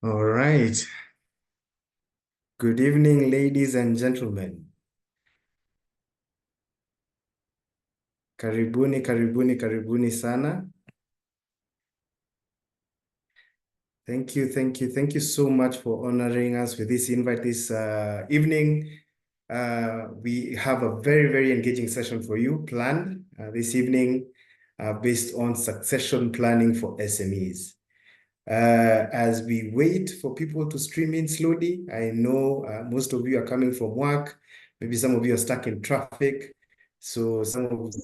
All right. Good evening, ladies and gentlemen. Karibuni, karibuni, karibuni sana. Thank you so much for honoring us with this invite this evening. We have a very, very engaging session for you planned this evening based on succession planning for SMEs. As we wait for people to stream in slowly, I know most of you are coming from work. Maybe some of you are stuck in traffic. So some of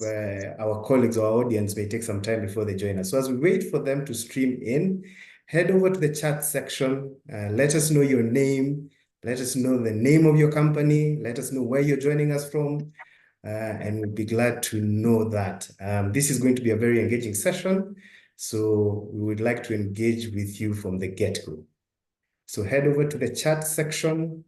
our colleagues or our audience may take some time before they join us. So as we wait for them to stream in, head over to the chat section. Let us know your name. Let us know the name of your company. Let us know where you're joining us from. And we'll be glad to know that. This is going to be a very engaging session. So we would like to engage with you from the get-go. So head over to the chat section.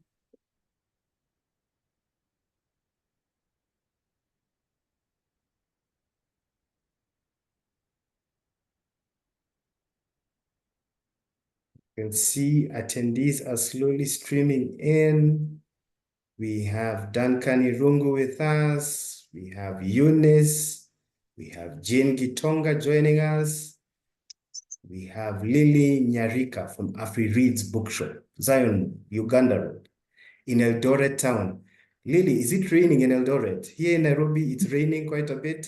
You can see attendees are slowly streaming in. We have Duncan Irungu with us. We have Eunice. We have Jane Gitonga joining us. We have Lily Nyarika from Afri Reads Bookshop, Zion, Uganda Road, in Eldoret town. Lily, is it raining in Eldoret? Here in Nairobi, it's raining quite a bit.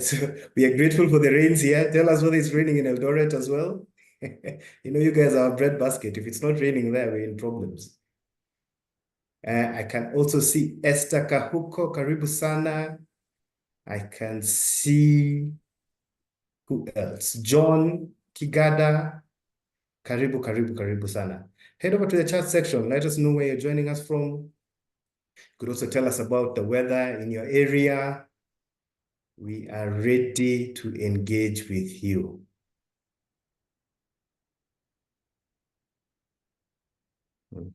So we are grateful for the rains here. Tell us whether it's raining in Eldoret as well. You know, you guys are a breadbasket. If it's not raining there, we're in problems. I can also see Esther Kahuko, karibu sana. I can see, who else? John Kigada, karibu sana. Head over to the chat section. Let us know where you're joining us from. You could also tell us about the weather in your area. We are ready to engage with you.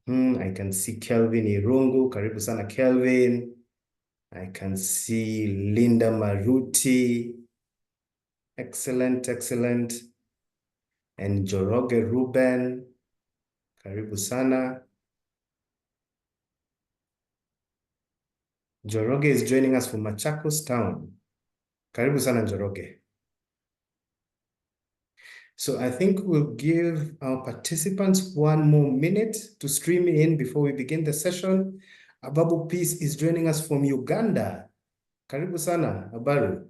I can see Kelvin Irungu, karibu sana Kelvin. I can see Linda Maruti. Excellent. And Joroge Ruben, karibu sana. Joroge is joining us from Machakos town. Karibu sana Joroge. So I think we'll give our participants 1 more minute to stream in before we begin the session. Ababu Peace is joining us from Uganda. Karibu sana, Abaru.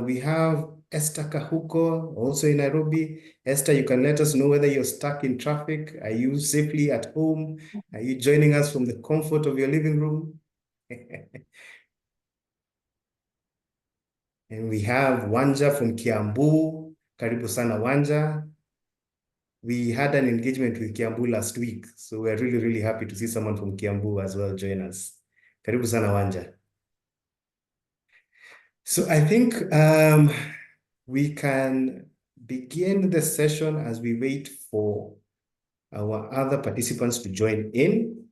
We have Esther Kahuko, also in Nairobi. Esther, you can let us know whether you're stuck in traffic. Are you safely at home? Are you joining us from the comfort of your living room? And we have Wanja from Kiambu. Karibu sana, Wanja. We had an engagement with Kiambu last week, so we're really, really happy to see someone from Kiambu as well join us. Karibu sana, Wanja. So I think we can begin the session as we wait for our other participants to join in.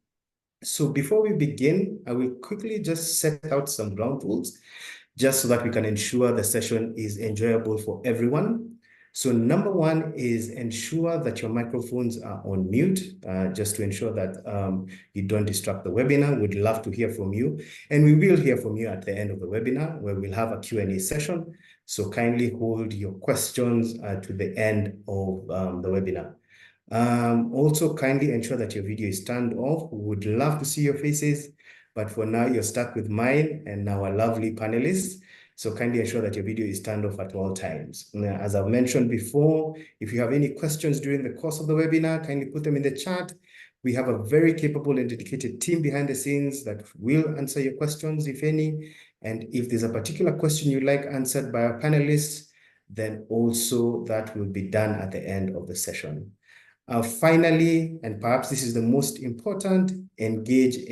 So before we begin, I will quickly just set out some ground rules just so that we can ensure the session is enjoyable for everyone. So number 1 is ensure that your microphones are on mute, just to ensure that you don't disrupt the webinar. We'd love to hear from you. And we will hear from you at the end of the webinar, where we'll have a Q&A session. So kindly hold your questions to the end of the webinar. Also, kindly ensure that your video is turned off. We would love to see your faces, but for now, you're stuck with mine and our lovely panelists. So kindly ensure that your video is turned off at all times. Now, as I've mentioned before, if you have any questions during the course of the webinar, kindly put them in the chat. We have a very capable and dedicated team behind the scenes that will answer your questions, if any. And if there's a particular question you'd like answered by our panelists, then also that will be done at the end of the session. Finally, and perhaps this is the most important, engage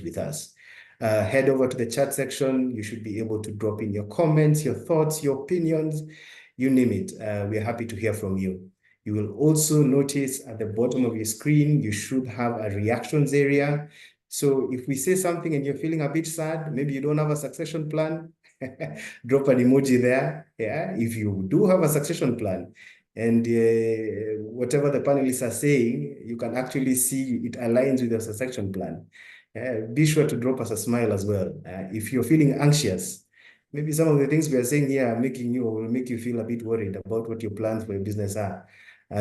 with us. Head over to the chat section. You should be able to drop in your comments, your thoughts, your opinions, you name it. We're happy to hear from you. You will also notice at the bottom of your screen, you should have a reactions area. So if we say something and you're feeling a bit sad, maybe you don't have a succession plan, drop an emoji there. Yeah, if you do have a succession plan, And whatever the panelists are saying, you can actually see it aligns with your succession plan. Be sure to drop us a smile as well. If you're feeling anxious, maybe some of the things we are saying here are making you or will make you feel a bit worried about what your plans for your business are.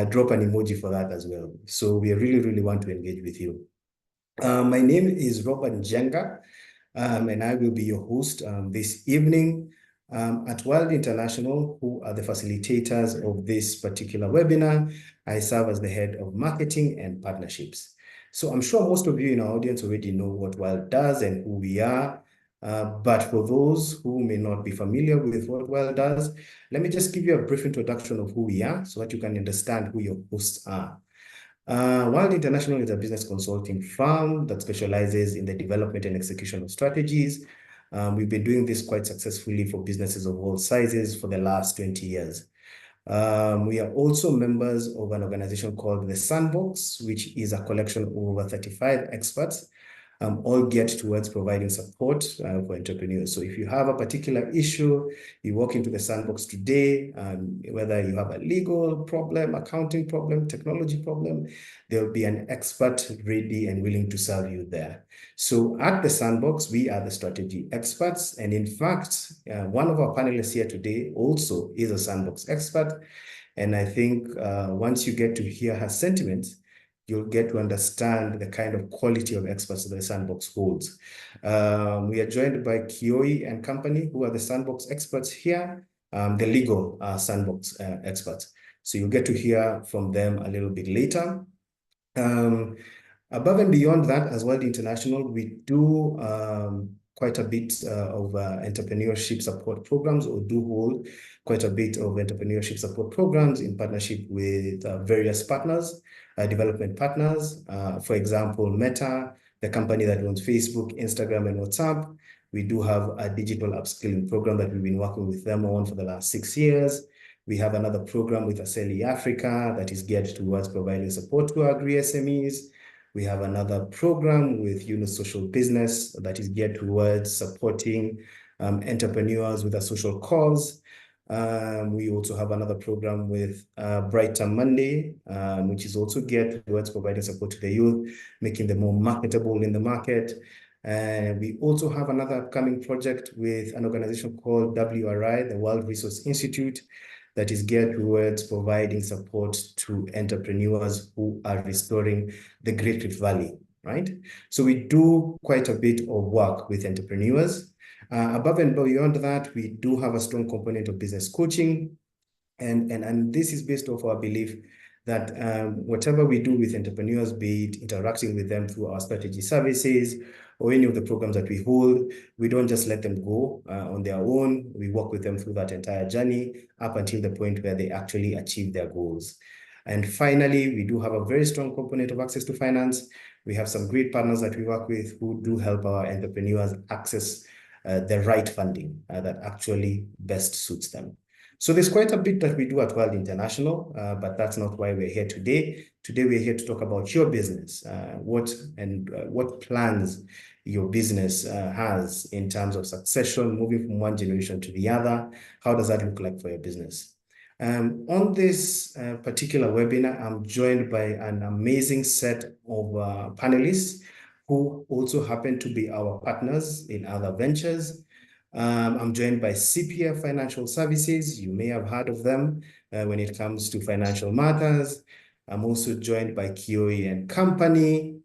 Drop an emoji for that as well. So we really, really want to engage with you. My name is Robert Njenga, and I will be your host this evening at World International, who are the facilitators of this particular webinar. I serve as the head of marketing and partnerships. So I'm sure most of you in our audience already know what World does and who we are. But for those who may not be familiar with what World does, let me just give you a brief introduction of who we are so that you can understand who your hosts are. Wild International is a business consulting firm that specializes in the development and execution of strategies. We've been doing this quite successfully for businesses of all sizes for the last 20 years. We are also members of an organization called the Sandbox, which is a collection of over 35 experts, all geared towards providing support for entrepreneurs. So if you have a particular issue, you walk into the Sandbox today, whether you have a legal problem, accounting problem, technology problem, there'll be an expert ready and willing to serve you there. So at the Sandbox, we are the strategy experts. And in fact, one of our panelists here today also is a Sandbox expert. And I think once you get to hear her sentiments, you'll get to understand the kind of quality of experts that the Sandbox holds. We are joined by Kioi and company, who are the Sandbox experts here, the legal Sandbox experts. So you'll get to hear from them a little bit later. Above and beyond that, as World International, we do quite a bit of entrepreneurship support programs, or do hold quite a bit of entrepreneurship support programs in partnership with various partners, development partners. For example, Meta, the company that owns Facebook, Instagram, and WhatsApp. We do have a digital upskilling program that we've been working with them on for the last 6 years. We have another program with Aseli Africa that is geared towards providing support to our SMEs. We have another program with Yunus Social Business that is geared towards supporting entrepreneurs with a social cause. We also have another program with Brighter Monday, which is also geared towards providing support to the youth, making them more marketable in the market. We also have another upcoming project with an organization called WRI, the World Resource Institute, that is geared towards providing support to entrepreneurs who are restoring the Great Rift Valley, right? So we do quite a bit of work with entrepreneurs. Above and beyond that, we do have a strong component of business coaching. And this is based off our belief that whatever we do with entrepreneurs, be it interacting with them through our strategy services or any of the programs that we hold, we don't just let them go on their own. We work with them through that entire journey up until the point where they actually achieve their goals. And finally, we do have a very strong component of access to finance. We have some great partners that we work with who do help our entrepreneurs access the right funding that actually best suits them. So there's quite a bit that we do at World International, but that's not why we're here today. Today, we're here to talk about your business, what plans your business has in terms of succession, moving from one generation to the other. How does that look like for your business? On this particular webinar, I'm joined by an amazing set of panelists who also happen to be our partners in other ventures. I'm joined by CPF Financial Services. You may have heard of them when it comes to financial matters. I'm also joined by Kioi and Company,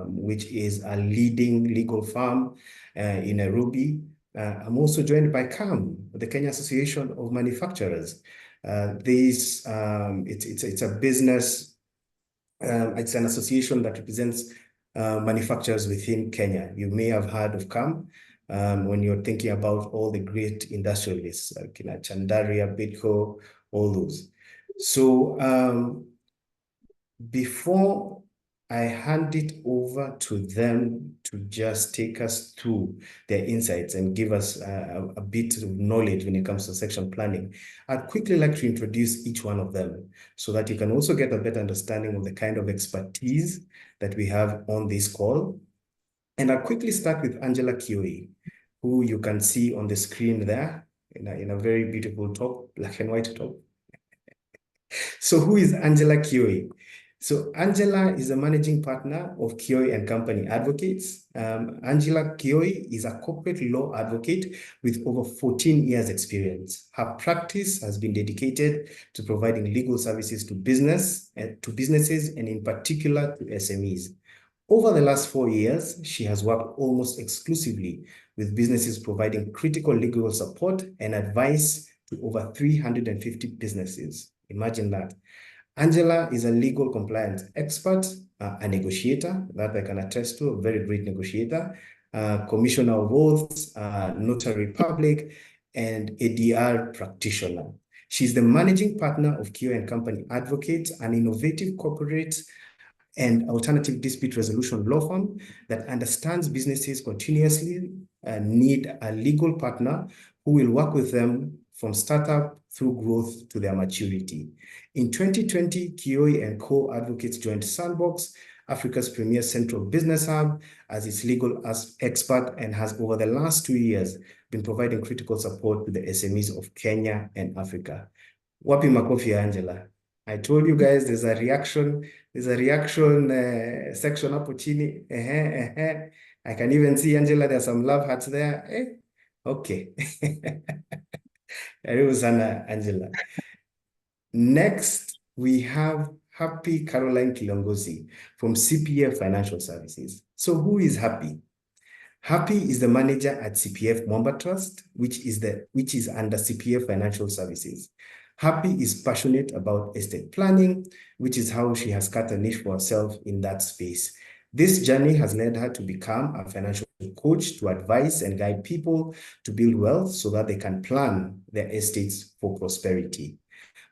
which is a leading legal firm in Nairobi. I'm also joined by CAM, the Kenya Association of Manufacturers. It's a business, it's an association that represents manufacturers within Kenya. You may have heard of CAM. When you're thinking about all the great industrialists like Chandaria, Bidco, all those. So before I hand it over to them to just take us through their insights and give us a bit of knowledge when it comes to section planning, I'd quickly like to introduce each one of them so that you can also get a better understanding of the kind of expertise that we have on this call. And I'll quickly start with Angela Kioi, who you can see on the screen there in a very beautiful top, black and white top. So who is Angela Kioi? So Angela is a managing partner of Kioi and Company Advocates. Angela Kioi is a corporate law advocate with over 14 years experience. Her practice has been dedicated to providing legal services to businesses and in particular to SMEs. Over the last 4 years, she has worked almost exclusively with businesses providing critical legal support and advice to over 350 businesses. Imagine that. Angela is a legal compliance expert, a negotiator that I can attest to, a very great negotiator, commissioner of oaths, notary public, and ADR practitioner. She's the managing partner of Kio and Company Advocates, an innovative corporate and alternative dispute resolution law firm that understands businesses continuously need a legal partner who will work with them from startup through growth to their maturity. In 2020, Kioi and Co Advocates joined Sandbox, Africa's premier central business hub, as its legal expert, and has over the last 2 years been providing critical support to the SMEs of Kenya and Africa. Wapi makofi ya Angela? I told you guys there's a reaction section hapo chini. I can even see Angela, there's some love hearts there. Okay. Karibu sana Angela. Next, we have Happy Caroline Kilongosi from CPF Financial Services. So who is Happy? Happy is the manager at CPF Mwamba Trust, which is under CPF Financial Services. Happy is passionate about estate planning, which is how she has cut a niche for herself in that space. This journey has led her to become a financial coach to advise and guide people to build wealth so that they can plan their estates for prosperity.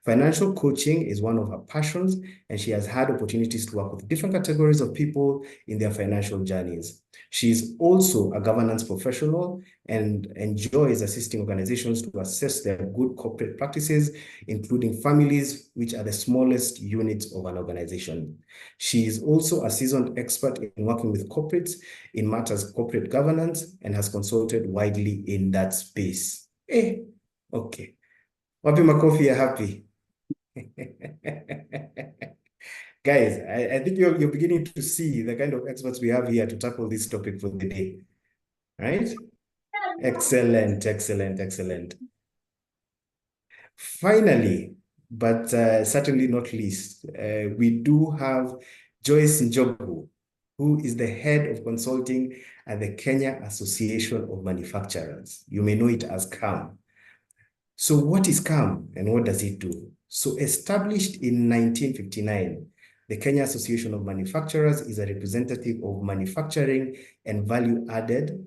Financial coaching is one of her passions, and she has had opportunities to work with different categories of people in their financial journeys. She is also a governance professional and enjoys assisting organizations to assess their good corporate practices, including families, which are the smallest units of an organization. She is also a seasoned expert in working with corporates in matters corporate governance and has consulted widely in that space. Okay. Wapi makofi ya Happy? Guys, I think you're beginning to see the kind of experts we have here to tackle this topic for the day, right? Excellent, excellent, excellent. Finally, but certainly not least, we do have Joyce Njogu, who is the head of consulting at the Kenya Association of Manufacturers. You may know it as CAM. So what is CAM and what does it do? So established in 1959, the Kenya Association of Manufacturers is a representative of manufacturing and value-added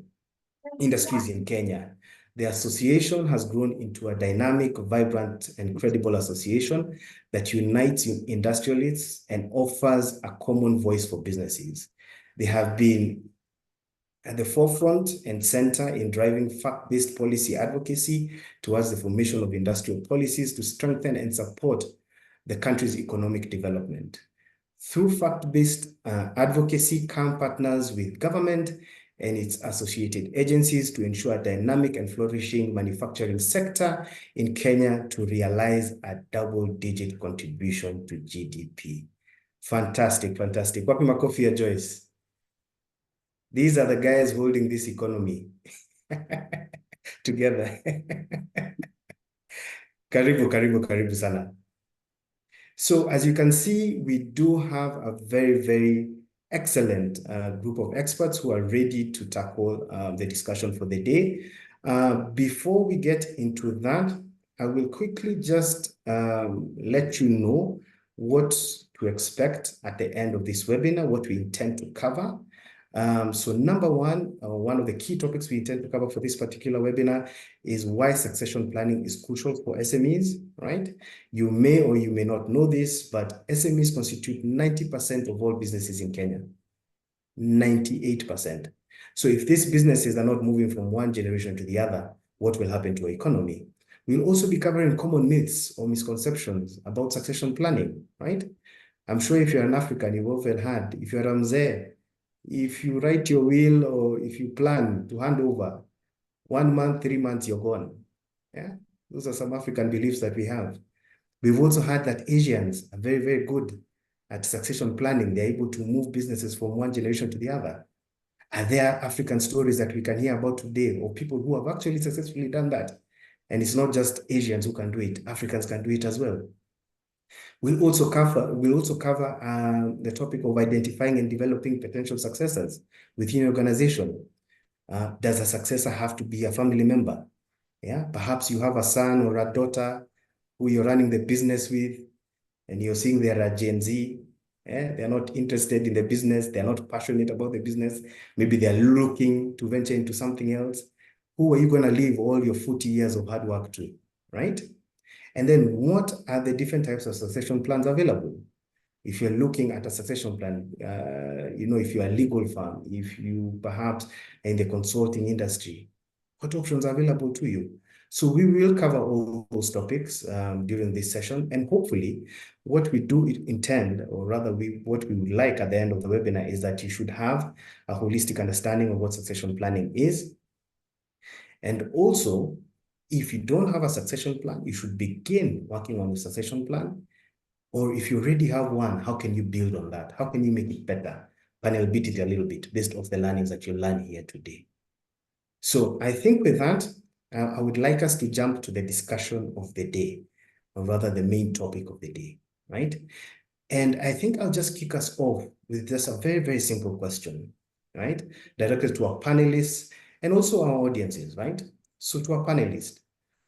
industries in Kenya. The association has grown into a dynamic, vibrant, and credible association that unites industrialists and offers a common voice for businesses. They have been at the forefront and center in driving fact-based policy advocacy towards the formation of industrial policies to strengthen and support the country's economic development. Through fact-based advocacy, CAM partners with government and its associated agencies to ensure a dynamic and flourishing manufacturing sector in Kenya to realize a double-digit contribution to GDP. Fantastic, fantastic. Wapi makofi ya Joyce? These are the guys holding this economy together. Karibu, karibu, karibu sana. So as you can see, we do have a very, very excellent group of experts who are ready to tackle the discussion for the day. Before we get into that, I will quickly just let you know what to expect at the end of this webinar, what we intend to cover. So number one of the key topics we intend to cover for this particular webinar is why succession planning is crucial for SMEs, right? You may or you may not know this, but SMEs constitute 90% of all businesses in Kenya, 98%. So if these businesses are not moving from one generation to the other, what will happen to our economy? We'll also be covering common myths or misconceptions about succession planning, right? I'm sure if you're an African, you've often heard, if you're a Mzee, if you write your will or if you plan to hand over 1 month, 3 months, you're gone. Yeah, those are some African beliefs that we have. We've also heard that Asians are very, very good at succession planning. They're able to move businesses from one generation to the other. Are there African stories that we can hear about today of people who have actually successfully done that? And it's not just Asians who can do it, Africans can do it as well. We'll also cover the topic of identifying and developing potential successors within an organization. Does a successor have to be a family member? Yeah, perhaps you have a son or a daughter who you're running the business with, and you're seeing they're a Gen Z. Yeah, they're not interested in the business. They're not passionate about the business. Maybe they're looking to venture into something else. Who are you going to leave all your 40 years of hard work to, right? And then what are the different types of succession plans available? If you're looking at a succession plan, if you're a legal firm, if you perhaps are in the consulting industry, what options are available to you? So we will cover all those topics during this session, and hopefully what we do intend, or rather what we would like at the end of the webinar, is that you should have a holistic understanding of what succession planning is. And also, if you don't have a succession plan, you should begin working on a succession plan. Or if you already have one, how can you build on that? How can you make it better? Panel beat it a little bit based off the learnings that you learn here today. So I think with that, I would like us to jump to the discussion of the day, or rather the main topic of the day, right? And I think I'll just kick us off with just a very, very simple question, right? Directed to our panelists and also our audiences, right? So to our panelists,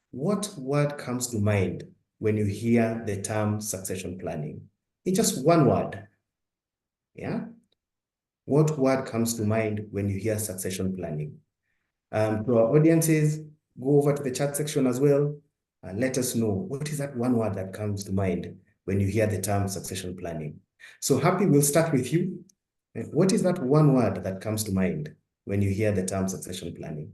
what word comes to mind when you hear the term succession planning? In just one word, yeah? What word comes to mind when you hear succession planning? To our audiences, go over to the chat section as well. Let us know, what is that one word that comes to mind when you hear the term succession planning? So Happy, we'll start with you. What is that one word that comes to mind when you hear the term succession planning?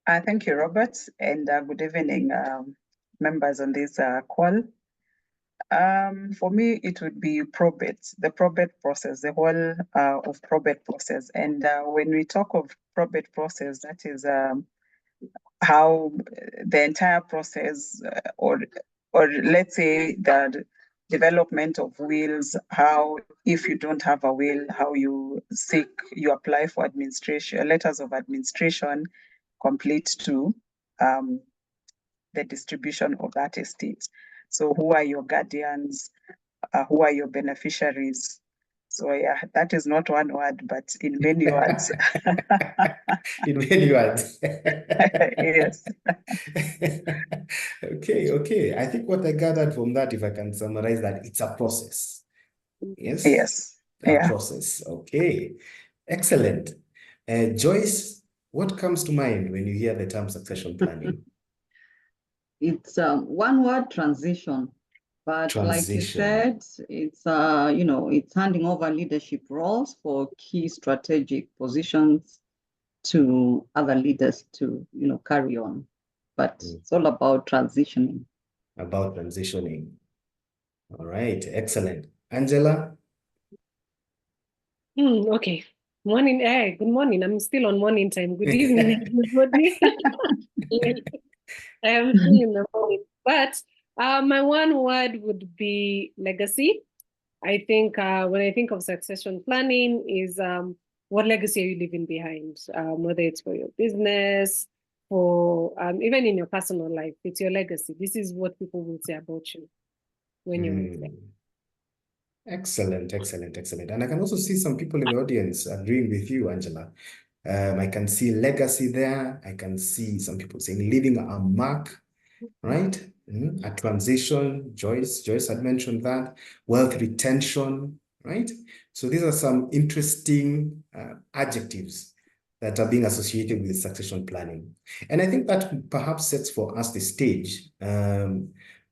Thank you, Robert, and good evening, members on this call. For me, it would be probate, the probate process, the whole of probate process. And when we talk of probate process, that is how the entire process, or let's say the development of wills, how if you don't have a will, how you apply for administration, letters of administration, complete to the distribution of that estate. So who are your guardians? Who are your beneficiaries? So yeah, that is not one word, but in many words. In many words. Yes. Okay. I think what I gathered from that, if I can summarize that, it's a process. Yes? Yes. A process. Okay. Excellent. Joyce, what comes to mind when you hear the term succession planning? It's one word, transition. But like you said, it's it's handing over leadership roles for key strategic positions to other leaders to carry on. But it's all about transitioning. About transitioning. All right, excellent. Angela? Okay. Morning. Hey, good morning. I'm still on morning time. Good evening, everybody. I am still in the morning. But my one word would be legacy. I think when I think of succession planning is what legacy are you leaving behind? Whether it's for your business, for even in your personal life, it's your legacy. This is what people will say about you when you're with them. Excellent. And I can also see some people in the audience agreeing with you, Angela. I can see legacy there. I can see some people saying leaving a mark, right? A transition. Joyce had mentioned that. Wealth retention, right? So these are some interesting adjectives that are being associated with succession planning. And I think that perhaps sets for us the stage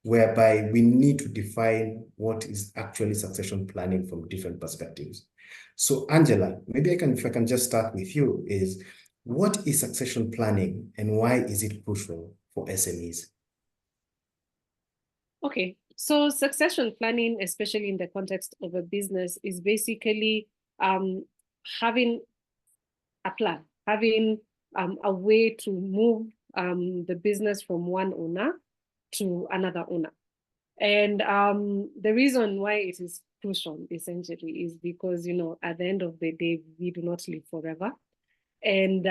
whereby we need to define what is actually succession planning from different perspectives. So Angela, maybe if I can just start with you, is what is succession planning and why is it crucial for SMEs? Okay, so succession planning, especially in the context of a business, is basically having a plan, having a way to move the business from one owner to another owner. And the reason why it is crucial essentially is because, at the end of the day, we do not live forever. And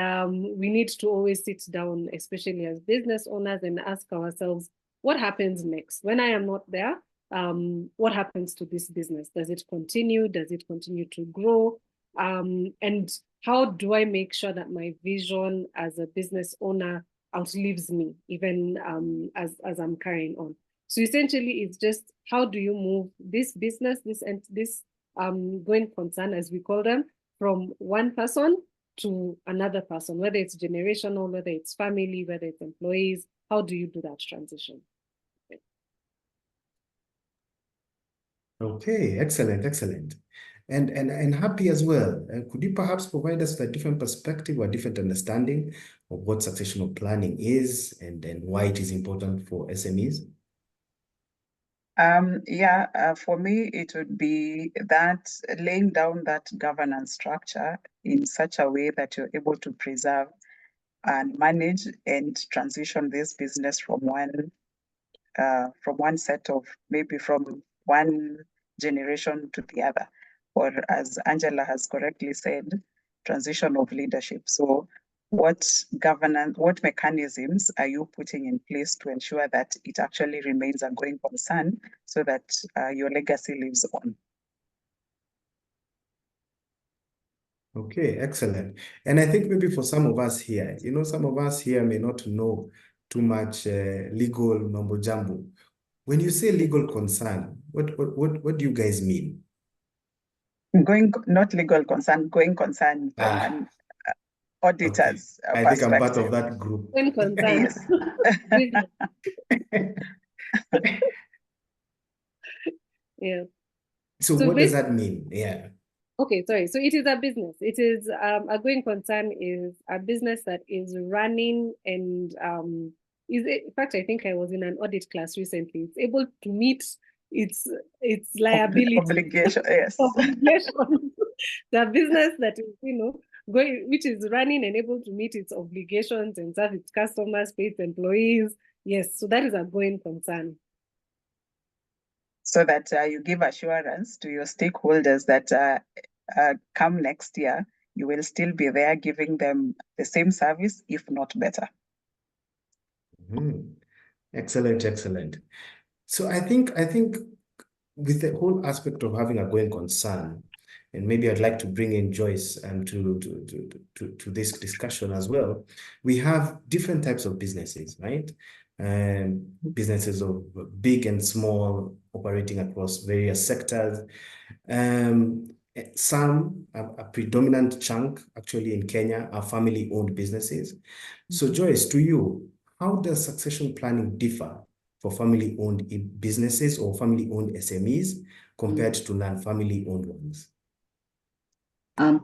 we need to always sit down, especially as business owners, and ask ourselves, what happens next? When I am not there, what happens to this business? Does it continue? Does it continue to grow? And how do I make sure that my vision as a business owner outlives me, even as I'm carrying on? So essentially, it's just how do you move this business, this going concern, as we call them, from one person to another person, whether it's generational, whether it's family, whether it's employees. How do you do that transition? Okay, excellent, excellent. And happy as well. Could you perhaps provide us with a different perspective or a different understanding of what successional planning is and why it is important for SMEs? For me, it would be that laying down that governance structure in such a way that you're able to preserve and manage and transition this business from one set of, maybe from one generation to the other, or as Angela has correctly said, transition of leadership. So what mechanisms are you putting in place to ensure that it actually remains a going concern so that your legacy lives on? Okay, excellent. And I think maybe for some of us here, some of us here may not know too much legal mumbo jumbo. When you say legal concern, what do you guys mean? Not legal concern, going concern from an auditor's okay. I think I'm part of that group. Going concern. Yes. Yeah. So what does that mean? Yeah. Okay, sorry. So it is a business. It is a going concern is a business that is running and in fact, I think I was in an audit class recently. It's able to meet its liability obligation. Yes. Obligation. The business that is which is running and able to meet its obligations and serve its customers, pay its employees. Yes, so that is a going concern. So that you give assurance to your stakeholders that come next year, you will still be there giving them the same service, if not better. Excellent, excellent. So I think with the whole aspect of having a going concern, and maybe I'd like to bring in Joyce to this discussion as well. We have different types of businesses, right? Businesses of big and small, operating across various sectors. Some, a predominant chunk actually in Kenya, are family-owned businesses. So Joyce, to you, how does succession planning differ for family-owned businesses or family-owned SMEs compared to non-family-owned ones?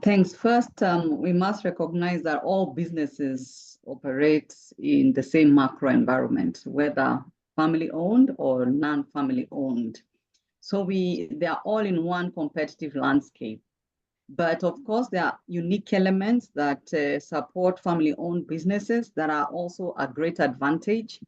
Thanks. First, we must recognize that all businesses operate in the same macro environment, whether family-owned or non-family-owned. So they are all in one competitive landscape. But of course, there are unique elements that support family-owned businesses that are also a great advantage.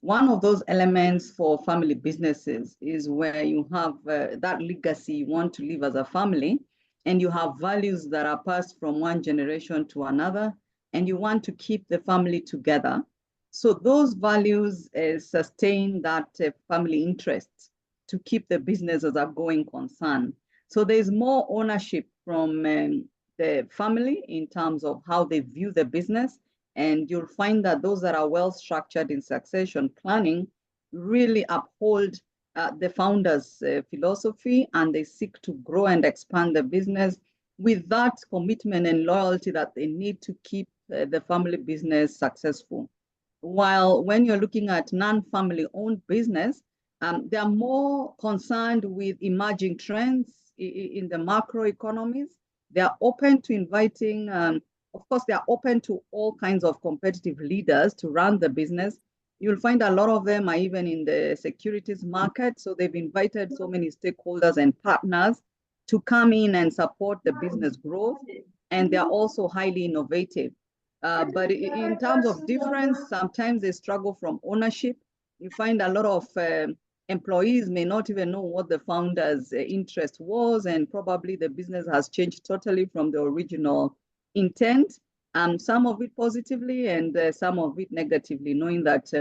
One of those elements for family businesses is where you have that legacy you want to leave as a family, and you have values that are passed from one generation to another, and you want to keep the family together. So those values sustain that family interest to keep the business as a going concern. So there's more ownership from the family in terms of how they view the business. And you'll find that those that are well structured in succession planning really uphold the founder's philosophy, and they seek to grow and expand the business with that commitment and loyalty that they need to keep the family business successful. While when you're looking at non-family owned business, they are more concerned with emerging trends in the macro economies. They are open to inviting, of course, they are open to all kinds of competitive leaders to run the business. You'll find a lot of them are even in the securities market. So they've invited so many stakeholders and partners to come in and support the business growth. And they're also highly innovative. But in terms of difference, sometimes they struggle from ownership. You find a lot of employees may not even know what the founder's interest was, and probably the business has changed totally from the original intent. Some of it positively and some of it negatively, knowing that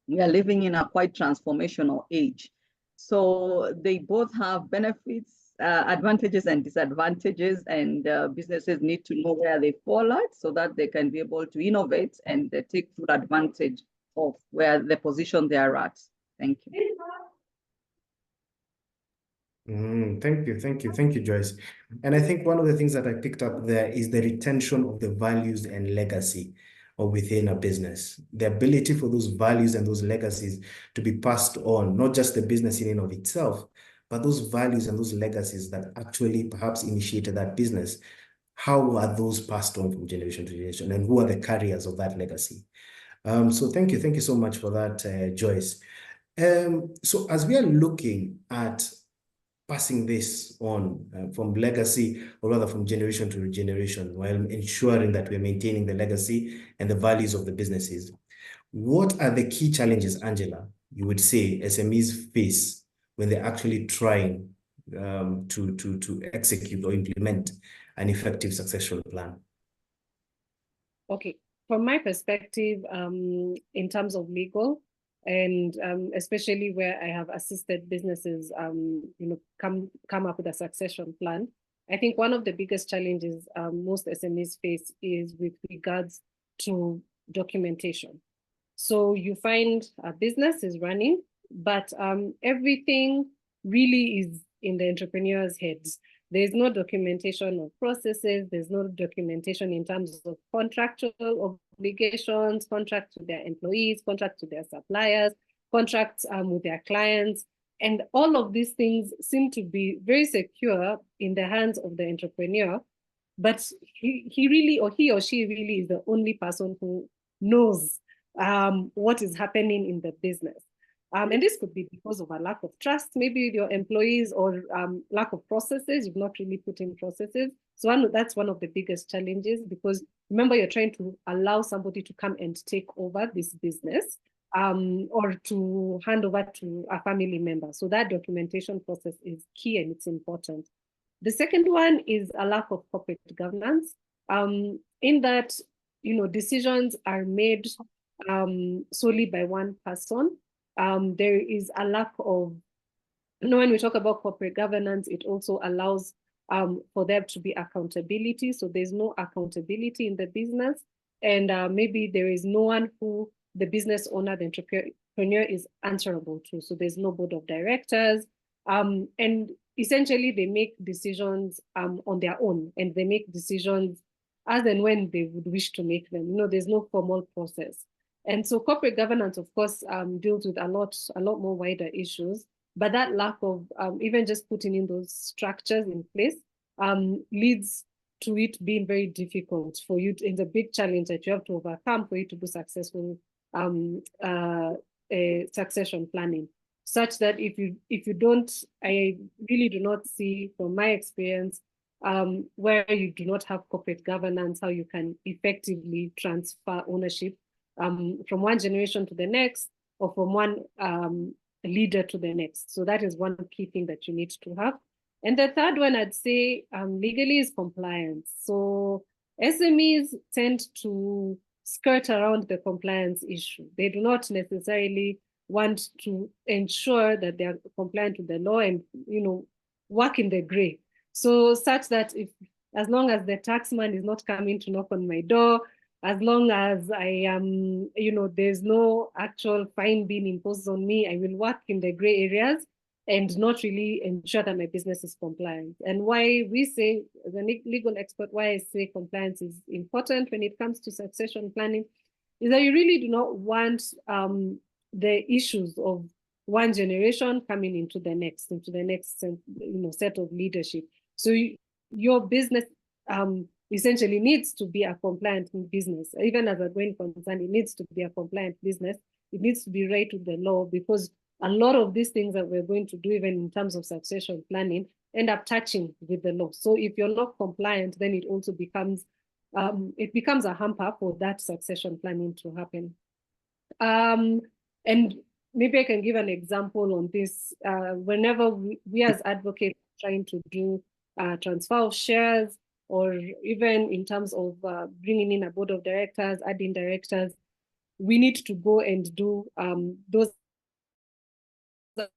we are living in a quite transformational age. So they both have benefits, advantages and disadvantages, and businesses need to know where they fall at so that they can be able to innovate and take full advantage of where the position they are at. Thank you. Thank you, Joyce. And I think one of the things that I picked up there is the retention of the values and legacy of within a business. The ability for those values and those legacies to be passed on, not just the business in and of itself, but those values and those legacies that actually perhaps initiated that business. How are those passed on from generation to generation, and who are the carriers of that legacy? So thank you so much for that, Joyce. So as we are looking at passing this on from legacy, or rather from generation to generation, while ensuring that we're maintaining the legacy and the values of the businesses, what are the key challenges, Angela, you would say SMEs face when they're actually trying to execute or implement an effective succession plan? Okay, from my perspective, in terms of legal, and especially where I have assisted businesses, come up with a succession plan. I think one of the biggest challenges most SMEs face is with regards to documentation. So you find a business is running, but everything really is in the entrepreneur's heads. There's no documentation of processes. There's no documentation in terms of contractual obligations, contracts with their employees, contracts with their suppliers, contracts with their clients. And all of these things seem to be very secure in the hands of the entrepreneur, but he really, or he or she really is the only person who knows what is happening in the business. And this could be because of a lack of trust, maybe with your employees, or lack of processes. You've not really put in processes. So that's one of the biggest challenges, because remember, you're trying to allow somebody to come and take over this business, or to hand over to a family member. So that documentation process is key, and it's important. The second one is a lack of corporate governance, in that, decisions are made solely by one person. There is a lack of, when we talk about corporate governance, it also allows for there to be accountability. So there's no accountability in the business, and maybe there is no one who the business owner, the entrepreneur, is answerable to. So there's no board of directors, and essentially they make decisions on their own, and they make decisions as and when they would wish to make them. There's no formal process. And so corporate governance, of course, deals with a lot more wider issues, but that lack of even just putting in those structures in place leads to it being very difficult for you. It's a big challenge that you have to overcome for you to do successful succession planning, such that if you don't, I really do not see, from my experience, where you do not have corporate governance, how you can effectively transfer ownership from one generation to the next, or from one leader to the next. So that is one key thing that you need to have. And the third one, I'd say, legally, is compliance. So SMEs tend to skirt around the compliance issue. They do not necessarily want to ensure that they are compliant with the law, and work in the gray. So such that as long as the taxman is not coming to knock on my door, as long as I am, there's no actual fine being imposed on me, I will work in the gray areas and not really ensure that my business is compliant. And why we say, as a legal expert, why I say compliance is important when it comes to succession planning is that you really do not want the issues of one generation coming into the next set of leadership. So your business essentially needs to be a compliant business. Even as a going concern, it needs to be a compliant business. It needs to be right with the law, because a lot of these things that we're going to do, even in terms of succession planning, end up touching with the law. So if you're not compliant, then it also becomes it becomes a hamper for that succession planning to happen. And maybe I can give an example on this. Whenever we as advocates are trying to do transfer of shares, or even in terms of bringing in a board of directors, adding directors, we need to go and do those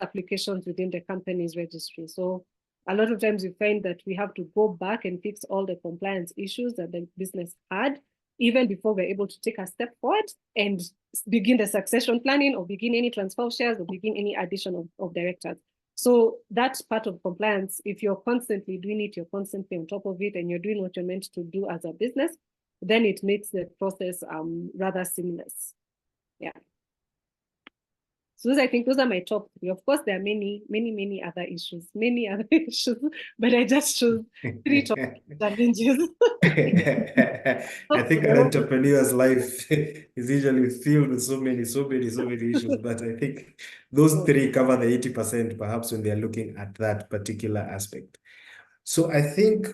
applications within the company's registry. So a lot of times you find that we have to go back and fix all the compliance issues that the business had, even before we're able to take a step forward and begin the succession planning, or begin any transfer of shares, or begin any addition of directors. So that's part of compliance. If you're constantly doing it, you're constantly on top of it, and you're doing what you're meant to do as a business, then it makes the process rather seamless. Yeah. So I think those are my top three. Of course, there are many other issues, but I just chose 3 top challenges. I think an entrepreneur's life is usually filled with so many issues, but I think those 3 cover the 80%, perhaps, when they're looking at that particular aspect. So I think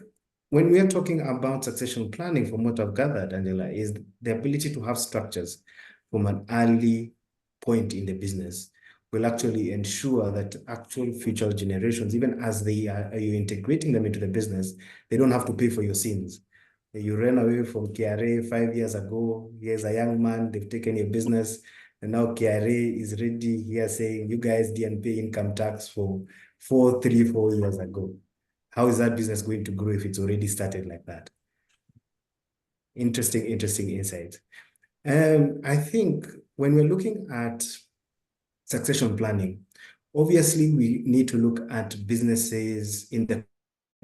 when we are talking about succession planning, from what I've gathered, Angela, is the ability to have structures from an early point in the business will actually ensure that actual future generations, even as you're integrating them into the business, they don't have to pay for your sins. You ran away from KRA 5 years ago. Here's a young man, they've taken your business, and now KRA is ready here saying, you guys didn't pay income tax for 4 years ago. How is that business going to grow if it's already started like that? Interesting insight. I think when we're looking at succession planning, obviously we need to look at businesses in the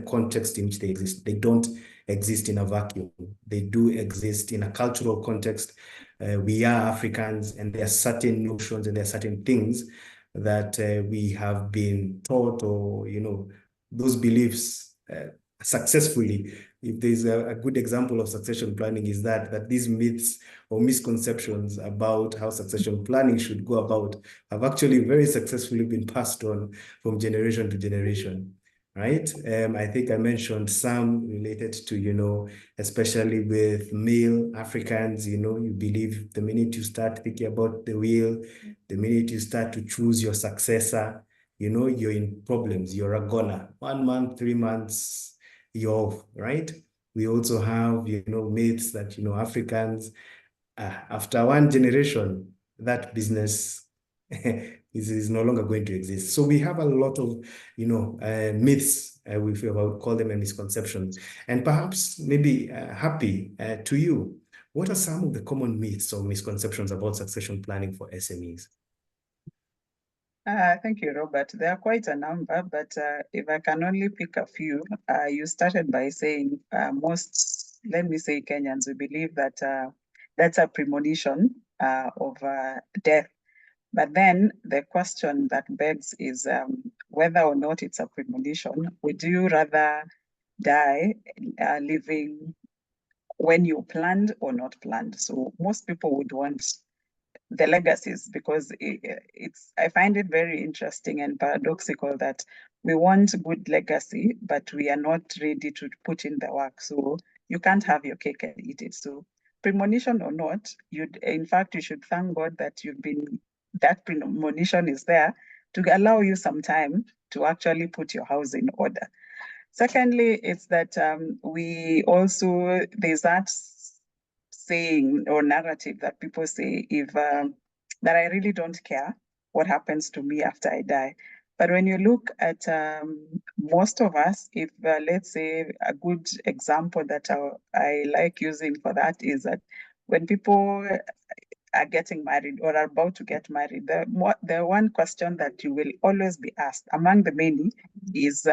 context in which they exist. They don't exist in a vacuum. They do exist in a cultural context. We are Africans, and there are certain notions and there are certain things that we have been taught, or, those beliefs successfully. If there's a good example of succession planning, is that these myths or misconceptions about how succession planning should go about have actually very successfully been passed on from generation to generation, right? I think I mentioned some related to, especially with male Africans, you believe the minute you start thinking about the will, the minute you start to choose your successor, you're in problems. You're a goner. 1 month, 3 months, you're off, right? We also have, myths that, Africans, after 1 generation, that business is no longer going to exist. So we have a lot of, myths, I would call them a misconception. And perhaps maybe Happy, to you, what are some of the common myths or misconceptions about succession planning for SMEs? Thank you, Robert. There are quite a number, but if I can only pick a few, you started by saying most, let me say, Kenyans, we believe that that's a premonition of death. But then the question that begs is whether or not it's a premonition. Would you rather die living when you planned or not planned? So most people would want the legacies, because I find it very interesting and paradoxical that we want good legacy, but we are not ready to put in the work. So you can't have your cake and eat it. So premonition or not, in fact, you should thank God that that premonition is there to allow you some time to actually put your house in order. Secondly, it's that there's that saying or narrative that people say, that I really don't care what happens to me after I die. But when you look at most of us, if let's say a good example that I like using for that is that when people are getting married or are about to get married, the one question that you will always be asked among the many is,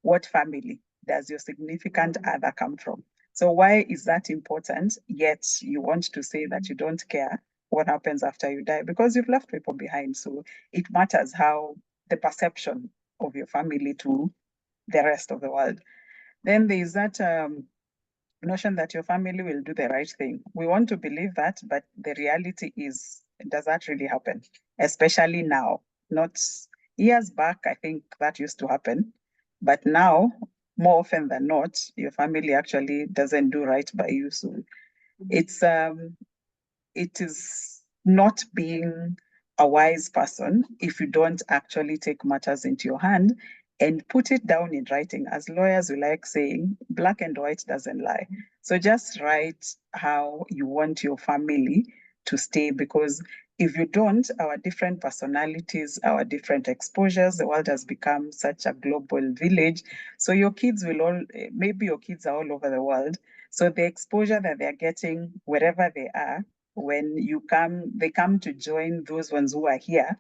what family does your significant other come from? So why is that important? Yet you want to say that you don't care what happens after you die, because you've left people behind. So it matters how the perception of your family to the rest of the world. Then there is that notion that your family will do the right thing. We want to believe that, but the reality is, does that really happen? Especially now, not years back, I think that used to happen. But now, more often than not, your family actually doesn't do right by you. So it is not being a wise person if you don't actually take matters into your hand and put it down in writing. As lawyers, we like saying black and white doesn't lie. So just write how you want your family to stay, because if you don't, our different personalities, our different exposures, the world has become such a global village. So your kids will all, maybe your kids are all over the world. So the exposure that they're getting wherever they are, when they come to join those ones who are here,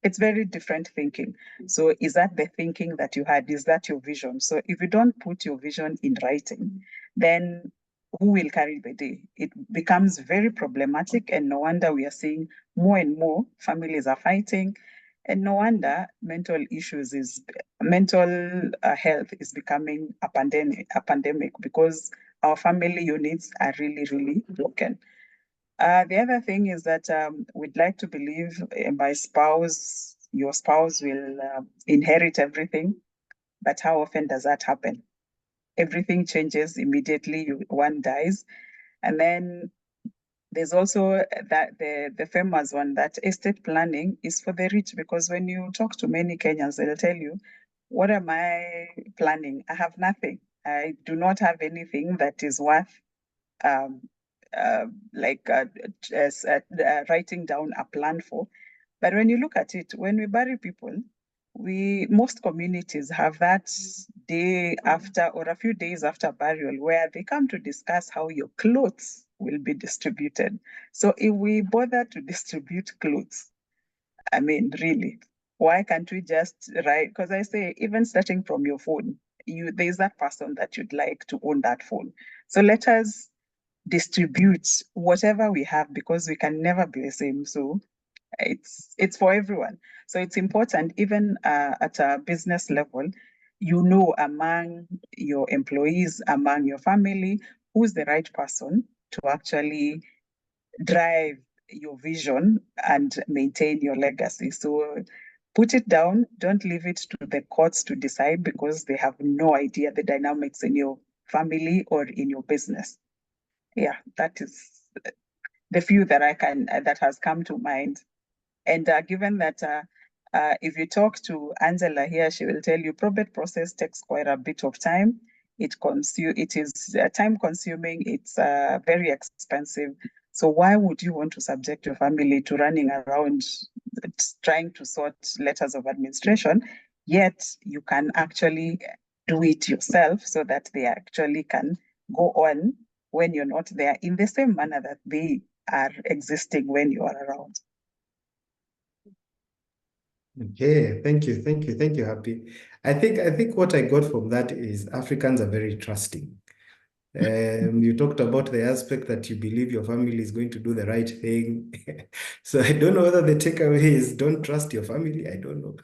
it's very different thinking. So is that the thinking that you had? Is that your vision? So if you don't put your vision in writing, then who will carry the day? It becomes very problematic, and no wonder we are seeing more and more families are fighting, and no wonder mental health is becoming a pandemic because our family units are really, really broken. The other thing is that we'd like to believe your spouse will inherit everything, but how often does that happen? Everything changes immediately, one dies. And then there's also that the famous one that estate planning is for the rich, because when you talk to many Kenyans, they'll tell you, what am I planning? I have nothing. I do not have anything that is worth um, like writing down a plan for. But when you look at it, when we bury people, most communities have that day after or a few days after burial where they come to discuss how your clothes will be distributed. So if we bother to distribute clothes, I mean, really, why can't we just write? Because I say, even starting from your phone, there's that person that you'd like to own that phone. So let us distribute whatever we have, because we can never be the same. So it's for everyone. So it's important, even at a business level, among your employees, among your family, who's the right person to actually drive your vision and maintain your legacy. So put it down, don't leave it to the courts to decide, because they have no idea the dynamics in your family or in your business. Yeah, that is the few that has come to mind. And given that if you talk to Angela here, she will tell you probate process takes quite a bit of time. It is time consuming. It's very expensive. So why would you want to subject your family to running around trying to sort letters of administration? Yet you can actually do it yourself, so that they actually can go on when you're not there, in the same manner that they are existing when you are around. Okay, thank you, Happy. I think what I got from that is Africans are very trusting. You talked about the aspect that you believe your family is going to do the right thing. So I don't know whether the takeaway is don't trust your family. I don't know.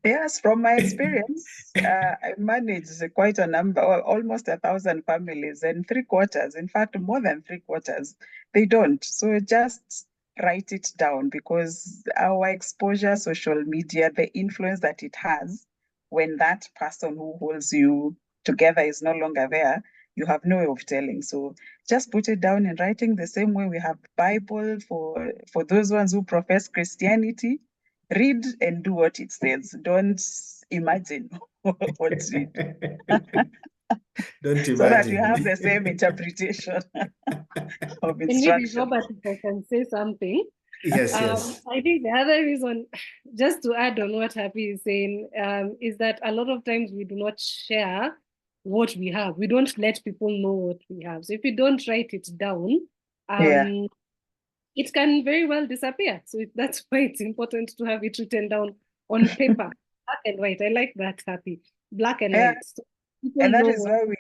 Yes, from my experience, I managed quite a number, almost 1,000 families, and three-quarters, in fact, more than three-quarters, they don't. So just write it down, because our exposure, social media, the influence that it has, when that person who holds you together is no longer there, you have no way of telling. So just put it down in writing, the same way we have Bible for those ones who profess Christianity. Read and do what it says. Don't imagine what it. Don't So that you imagine. have the same interpretation of And maybe instruction. Robert, if I can say something. Yes, yes. I think the other reason, just to add on what Happy is saying, is that a lot of times we do not share what we have. We don't let people know what we have. So if you don't write it down, Yeah. it can very well disappear. So that's why it's important to have it written down on paper, black and white. I like that, Happy, black and Yeah. white. So people And know what.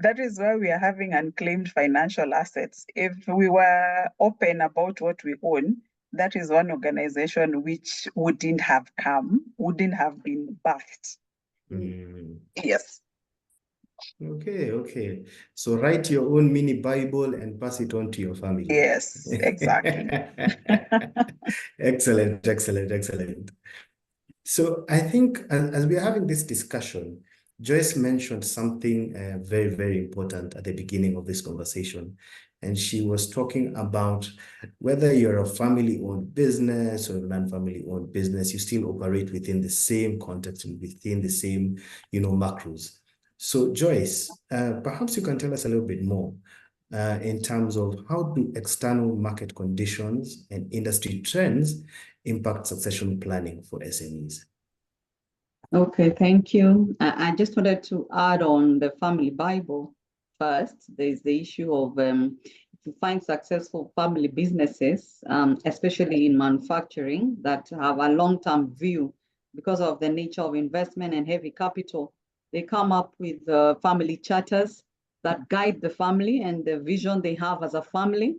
that is why we are having unclaimed financial assets. If we were open about what we own, that is one organization which wouldn't have been birthed. Mm. Yes. Okay. So write your own mini Bible and pass it on to your family. Yes, exactly. Excellent. So I think as we are having this discussion, Joyce mentioned something very, very important at the beginning of this conversation. And she was talking about whether you're a family-owned business or a non-family-owned business, you still operate within the same context and within the same, macros. So Joyce, perhaps you can tell us a little bit more in terms of how do external market conditions and industry trends impact succession planning for SMEs? Okay, thank you. I just wanted to add on the family Bible first. There's the issue of if you find successful family businesses, especially in manufacturing, that have a long-term view because of the nature of investment and heavy capital, they come up with family charters that guide the family and the vision they have as a family,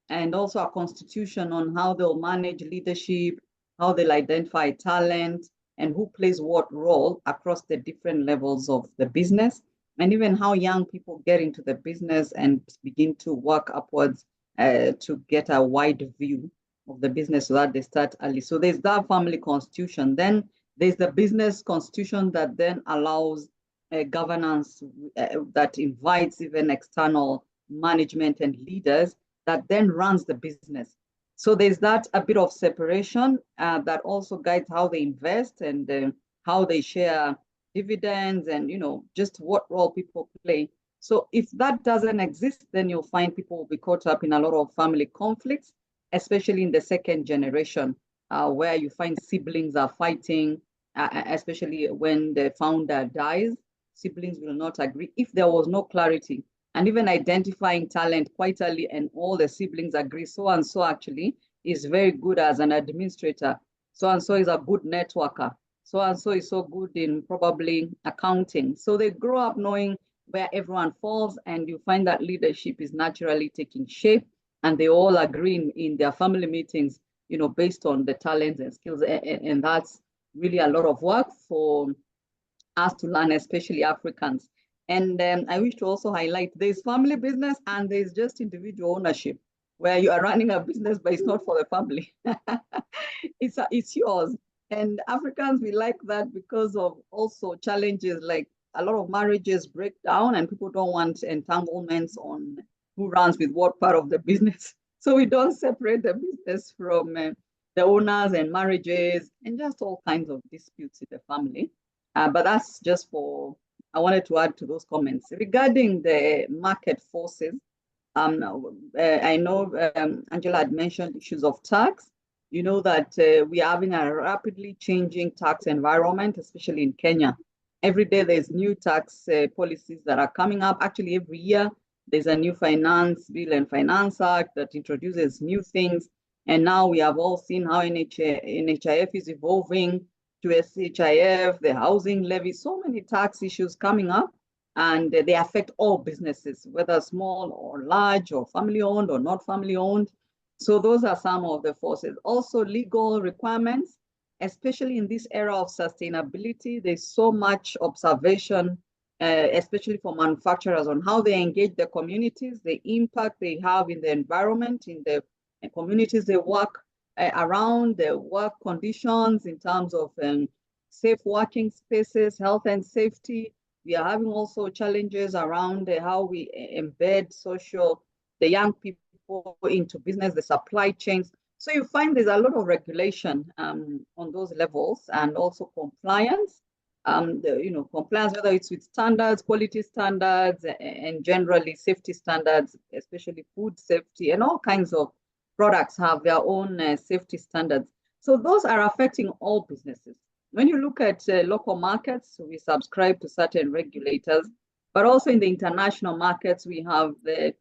and also a constitution on how they'll manage leadership, how they'll identify talent, and who plays what role across the different levels of the business, and even how young people get into the business and begin to work upwards to get a wide view of the business so that they start early. So there's that family constitution. Then there's the business constitution that then allows governance that invites even external management and leaders that then runs the business. So there's that a bit of separation that also guides how they invest and how they share dividends and, just what role people play. So if that doesn't exist, then you'll find people will be caught up in a lot of family conflicts, especially in the second generation, where you find siblings are fighting, especially when the founder dies. Siblings will not agree if there was no clarity. And even identifying talent quite early and all the siblings agree, so-and-so actually is very good as an administrator. So-and-so is a good networker. So-and-so is so good in probably accounting. So they grow up knowing where everyone falls, and you find that leadership is naturally taking shape, and they all agree in their family meetings, based on the talents and skills. And that's really a lot of work for us to learn, especially Africans. And I wish to also highlight there's family business and there's just individual ownership, where you are running a business, but it's not for the family. It's yours. And Africans, we like that because of also challenges like a lot of marriages break down and people don't want entanglements on who runs with what part of the business. So we don't separate the business from the owners and marriages and just all kinds of disputes in the family. But that's just I wanted to add to those comments. Regarding the market forces, I know Angela had mentioned issues of tax. You know that we are having a rapidly changing tax environment, especially in Kenya. Every day there's new tax policies that are coming up. Actually, every year there's a new finance bill and finance act that introduces new things. And now we have all seen how NHIF is evolving to SHIF, the housing levy, so many tax issues coming up, and they affect all businesses, whether small or large or family owned or not family owned. So those are some of the forces. Also legal requirements, especially in this era of sustainability, there's so much observation, especially for manufacturers, on how they engage the communities, the impact they have in the environment, in the communities they work around, the work conditions in terms of safe working spaces, health and safety. We are having also challenges around how we embed the young people into business, the supply chains. So you find there's a lot of regulation on those levels, and also compliance. Compliance, whether it's with standards, quality standards, and generally safety standards, especially food safety, and all kinds of products have their own safety standards. So those are affecting all businesses. When you look at local markets, we subscribe to certain regulators, but also in the international markets, we have the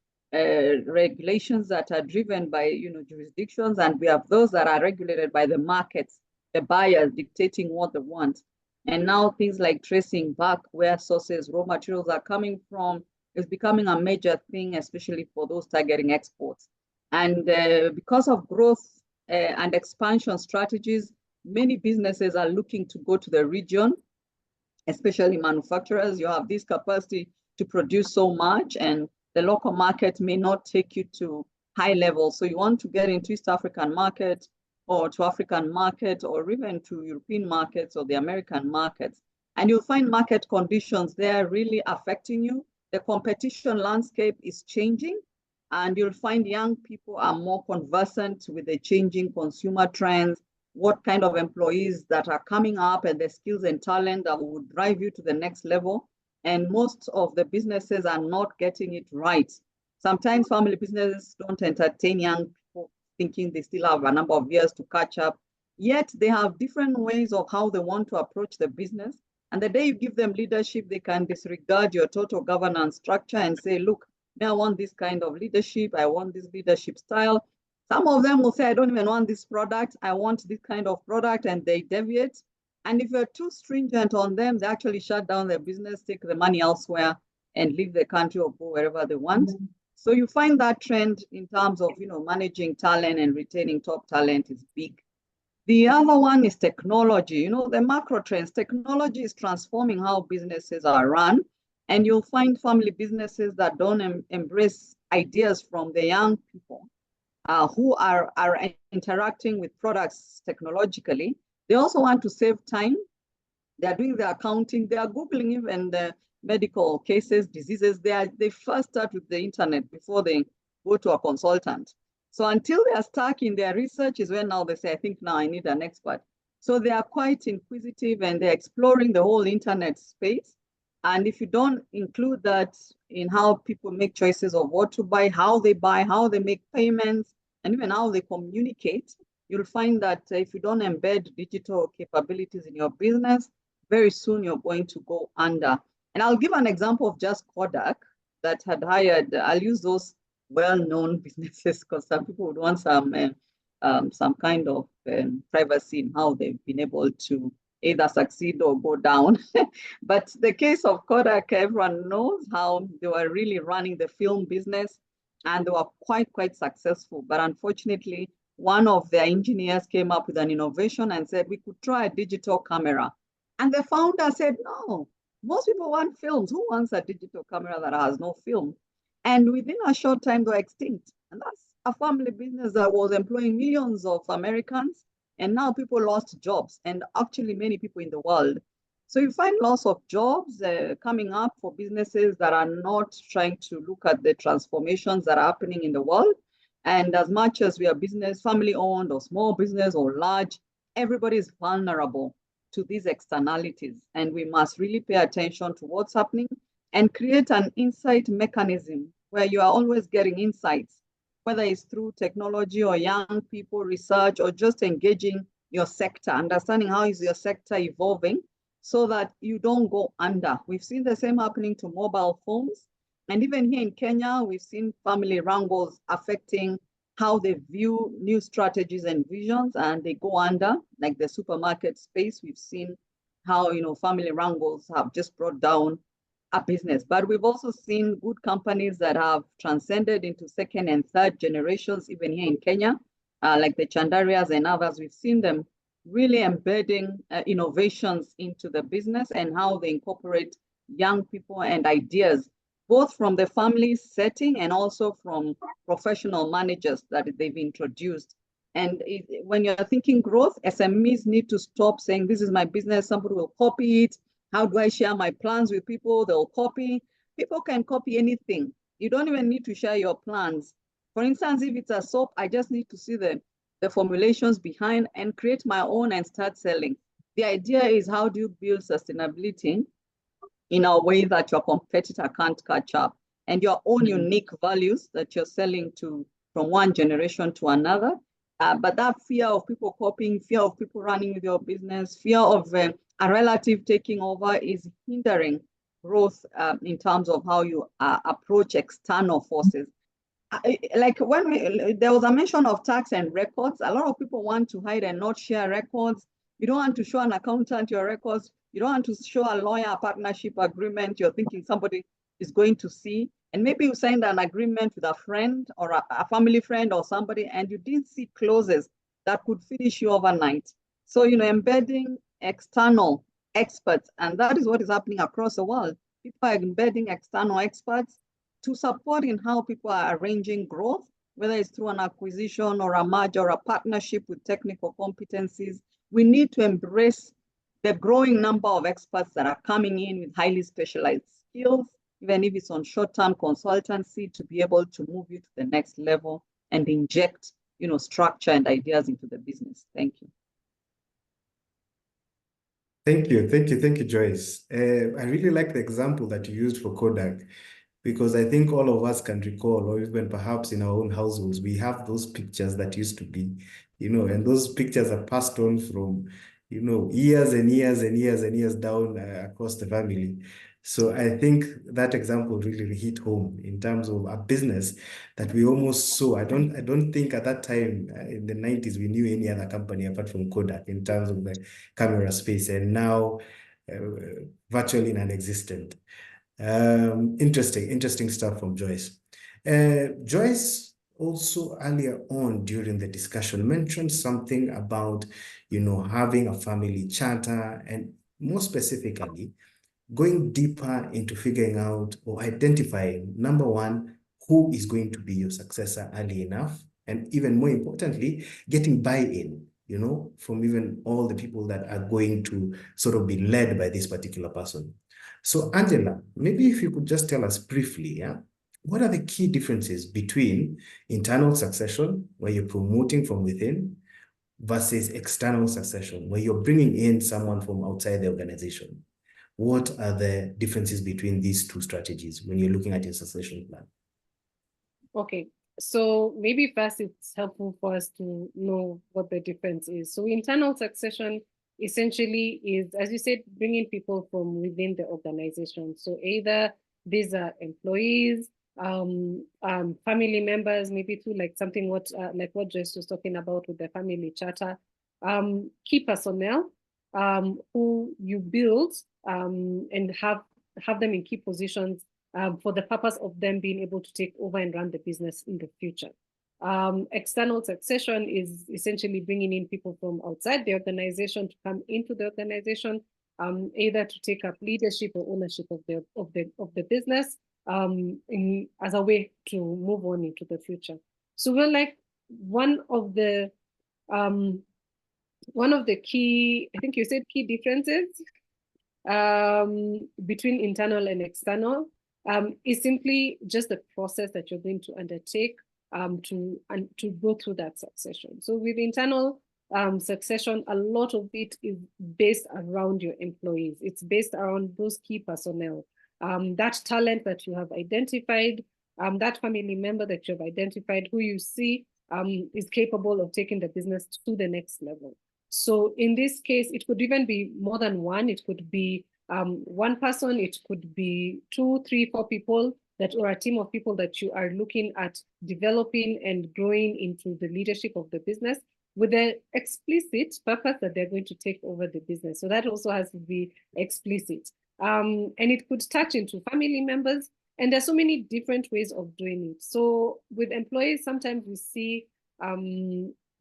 regulations that are driven by jurisdictions, and we have those that are regulated by the markets, the buyers dictating what they want. And now things like tracing back where sources, raw materials are coming from is becoming a major thing, especially for those targeting exports. And because of growth and expansion strategies, many businesses are looking to go to the region, especially manufacturers. You have this capacity to produce so much, and the local market may not take you to high levels. So you want to get into East African market or to African market or even to European markets or the American markets. And you'll find market conditions there really affecting you. The competition landscape is changing, and you'll find young people are more conversant with the changing consumer trends, what kind of employees that are coming up, and the skills and talent that will drive you to the next level. And most of the businesses are not getting it right. Sometimes family businesses don't entertain young people, thinking they still have a number of years to catch up. Yet they have different ways of how they want to approach the business. And the day you give them leadership, they can disregard your total governance structure and say, look, I want this kind of leadership. I want this leadership style. Some of them will say, I don't even want this product. I want this kind of product, and they deviate. And if you're too stringent on them, they actually shut down their business, take the money elsewhere, and leave the country or go wherever they want. So you find that trend in terms of, managing talent and retaining top talent is big. The other one is technology. The macro trends. Technology is transforming how businesses are run, and you'll find family businesses that don't embrace ideas from the young people who are interacting with products technologically. They also want to save time. They're doing the accounting. They are Googling even the medical cases, diseases. They first start with the internet before they go to a consultant. So until they are stuck in their research is when now they say, I think now I need an expert. So they are quite inquisitive, and they're exploring the whole internet space. And if you don't include that in how people make choices of what to buy, how they make payments, and even how they communicate, you'll find that if you don't embed digital capabilities in your business, very soon you're going to go under. And I'll give an example of just Kodak that had hired, I'll use those well-known businesses because some people would want some kind of privacy in how they've been able to either succeed or go down. But the case of Kodak, everyone knows how they were really running the film business, and they were quite successful. But unfortunately, one of their engineers came up with an innovation and said, we could try a digital camera. And the founder said, no, most people want films. Who wants a digital camera that has no film? And within a short time, they were extinct. And that's a family business that was employing millions of Americans. And now people lost jobs, and actually many people in the world. So you find loss of jobs coming up for businesses that are not trying to look at the transformations that are happening in the world. And as much as we are business, family owned or small business or large, everybody is vulnerable to these externalities. And we must really pay attention to what's happening and create an insight mechanism where you are always getting insights, whether it's through technology or young people research or just engaging your sector, understanding how is your sector evolving so that you don't go under. We've seen the same happening to mobile phones. And even here in Kenya, we've seen family wrangles affecting how they view new strategies and visions, and they go under, like the supermarket space. We've seen how, family wrangles have just brought down a business. But we've also seen good companies that have transcended into second and third generations, even here in Kenya, like the Chandarias and others. We've seen them really embedding innovations into the business and how they incorporate young people and ideas, both from the family setting and also from professional managers that they've introduced. And when you're thinking growth, SMEs need to stop saying, this is my business, somebody will copy it. How do I share my plans with people? They'll copy. People can copy anything. You don't even need to share your plans. For instance, if it's a soap, I just need to see the formulations behind and create my own and start selling. The idea is, how do you build sustainability in a way that your competitor can't catch up, and your own unique values that you're selling to from one generation to another. But that fear of people copying, fear of people running with your business, fear of a relative taking over is hindering growth in terms of how you approach external forces. Like when there was a mention of tax and records, a lot of people want to hide and not share records. You don't want to show an accountant your records. You don't want to show a lawyer a partnership agreement. You're thinking somebody is going to see. And maybe you signed an agreement with a friend or a family friend or somebody, and you didn't see clauses that could finish you overnight. So, embedding external experts, and that is what is happening across the world. People are embedding external experts to support in how people are arranging growth, whether it's through an acquisition or a merger or a partnership with technical competencies. We need to embrace the growing number of experts that are coming in with highly specialized skills, even if it's on short-term consultancy, to be able to move you to the next level and inject, structure and ideas into the business. Thank you. Thank you, Joyce. I really like the example that you used for Kodak, because I think all of us can recall, or even perhaps in our own households, we have those pictures that used to be, and those pictures are passed on from, years and years and years and years down across the family. So I think that example really hit home in terms of a business that we almost saw. I don't think at that time in the 90s we knew any other company apart from Kodak in terms of the camera space, and now virtually non-existent. Interesting stuff from Joyce. Joyce also earlier on during the discussion mentioned something about, having a family charter, and more specifically, going deeper into figuring out or identifying, number one, who is going to be your successor early enough, and even more importantly, getting buy-in, from even all the people that are going to sort of be led by this particular person. So Angela, maybe if you could just tell us briefly, what are the key differences between internal succession, where you're promoting from within, versus external succession, where you're bringing in someone from outside the organization? What are the differences between these two strategies when you're looking at your succession plan? Okay, so maybe first it's helpful for us to know what the difference is. So internal succession essentially is, as you said, bringing people from within the organization. So either these are employees, family members, maybe too, like something like what Joyce was talking about with the family charter, key personnel who you build and have them in key positions for the purpose of them being able to take over and run the business in the future. External succession is essentially bringing in people from outside the organization to come into the organization, either to take up leadership or ownership of the business as a way to move on into the future. So we're like one of the key, I think you said key differences between internal and external is simply just the process that you're going to undertake to go through that succession. So with internal succession, a lot of it is based around your employees. It's based around those key personnel, that talent that you have identified, that family member that you have identified, who you see is capable of taking the business to the next level. So in this case, it could even be more than one. It could be one person, it could be 2, 3, 4 people or a team of people that you are looking at developing and growing into the leadership of the business with the explicit purpose that they're going to take over the business. So that also has to be explicit. And it could touch into family members. And there's so many different ways of doing it. So with employees, sometimes we see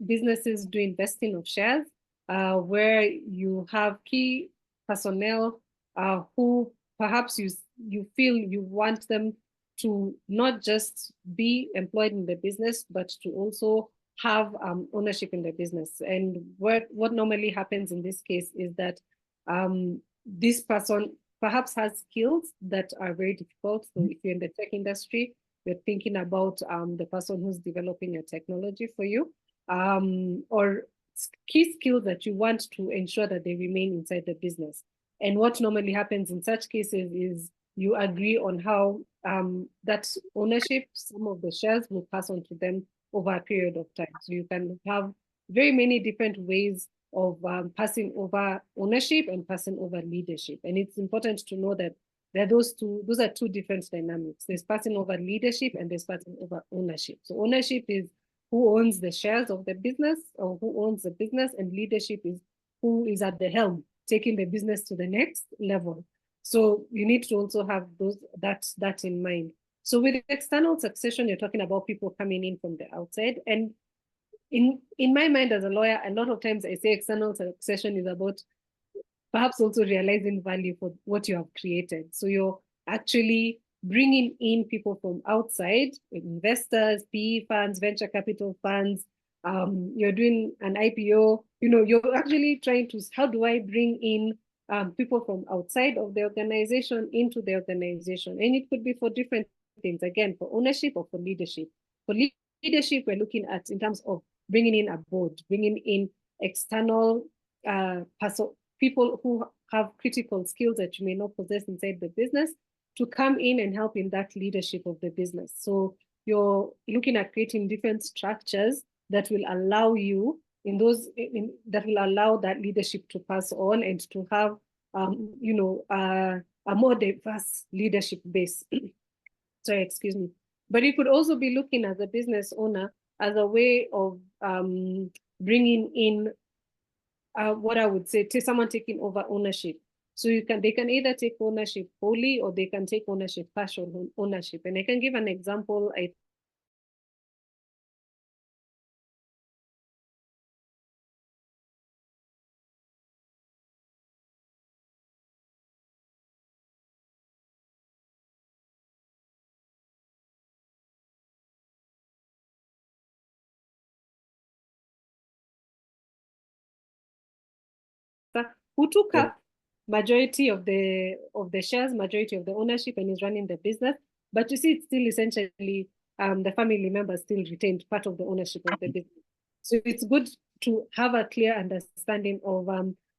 businesses doing vesting of shares, where you have key personnel who perhaps you feel you want them to not just be employed in the business, but to also have ownership in the business. And what normally happens in this case is that this person perhaps has skills that are very difficult. So if you're in the tech industry, you're thinking about the person who's developing a technology for you, or key skills that you want to ensure that they remain inside the business. And what normally happens in such cases is you agree on how that ownership, some of the shares will pass on to them over a period of time. So you can have very many different ways of passing over ownership and passing over leadership. And it's important to know that those are two different dynamics. There's passing over leadership and there's passing over ownership. So ownership is who owns the shares of the business or who owns the business, and leadership is who is at the helm, taking the business to the next level. So you need to also have that in mind. So with external succession, you're talking about people coming in from the outside. And in my mind as a lawyer, a lot of times I say external succession is about perhaps also realizing value for what you have created. So you're actually bringing in people from outside, investors, PE funds, venture capital funds. You're doing an IPO you're actually trying to, how do I bring in people from outside of the organization into the organization? And it could be for different things, again, for ownership or for leadership. For leadership, we're looking at in terms of bringing in a board, bringing in external people who have critical skills that you may not possess inside the business to come in and help in that leadership of the business. So you're looking at creating different structures that will allow you that will allow that leadership to pass on and to have a more diverse leadership base. Sorry, excuse me. But you could also be looking as a business owner as a way of bringing in what I would say, someone taking over ownership. So they can either take ownership wholly or they can take ownership, partial ownership. And I can give an example. Who took up majority of the shares, majority of the ownership, and is running the business. But you see, it's still essentially the family members still retained part of the ownership of the business. So it's good to have a clear understanding of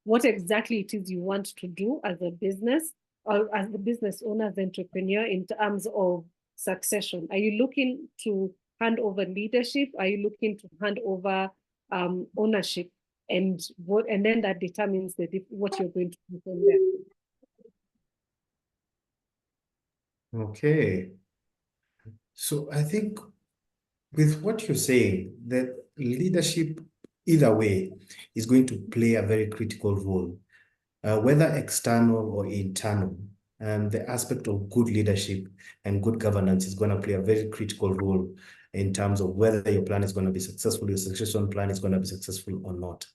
what exactly it is you want to do as a business or as the business owner, as entrepreneur, in terms of succession. Are you looking to hand over leadership? Are you looking to hand over ownership? And then that determines what you're going to do from there. Okay. So I think with what you're saying, that leadership, either way, is going to play a very critical role, whether external or internal. The aspect of good leadership and good governance is going to play a very critical role in terms of whether your plan is going to be successful, your succession plan is going to be successful or not.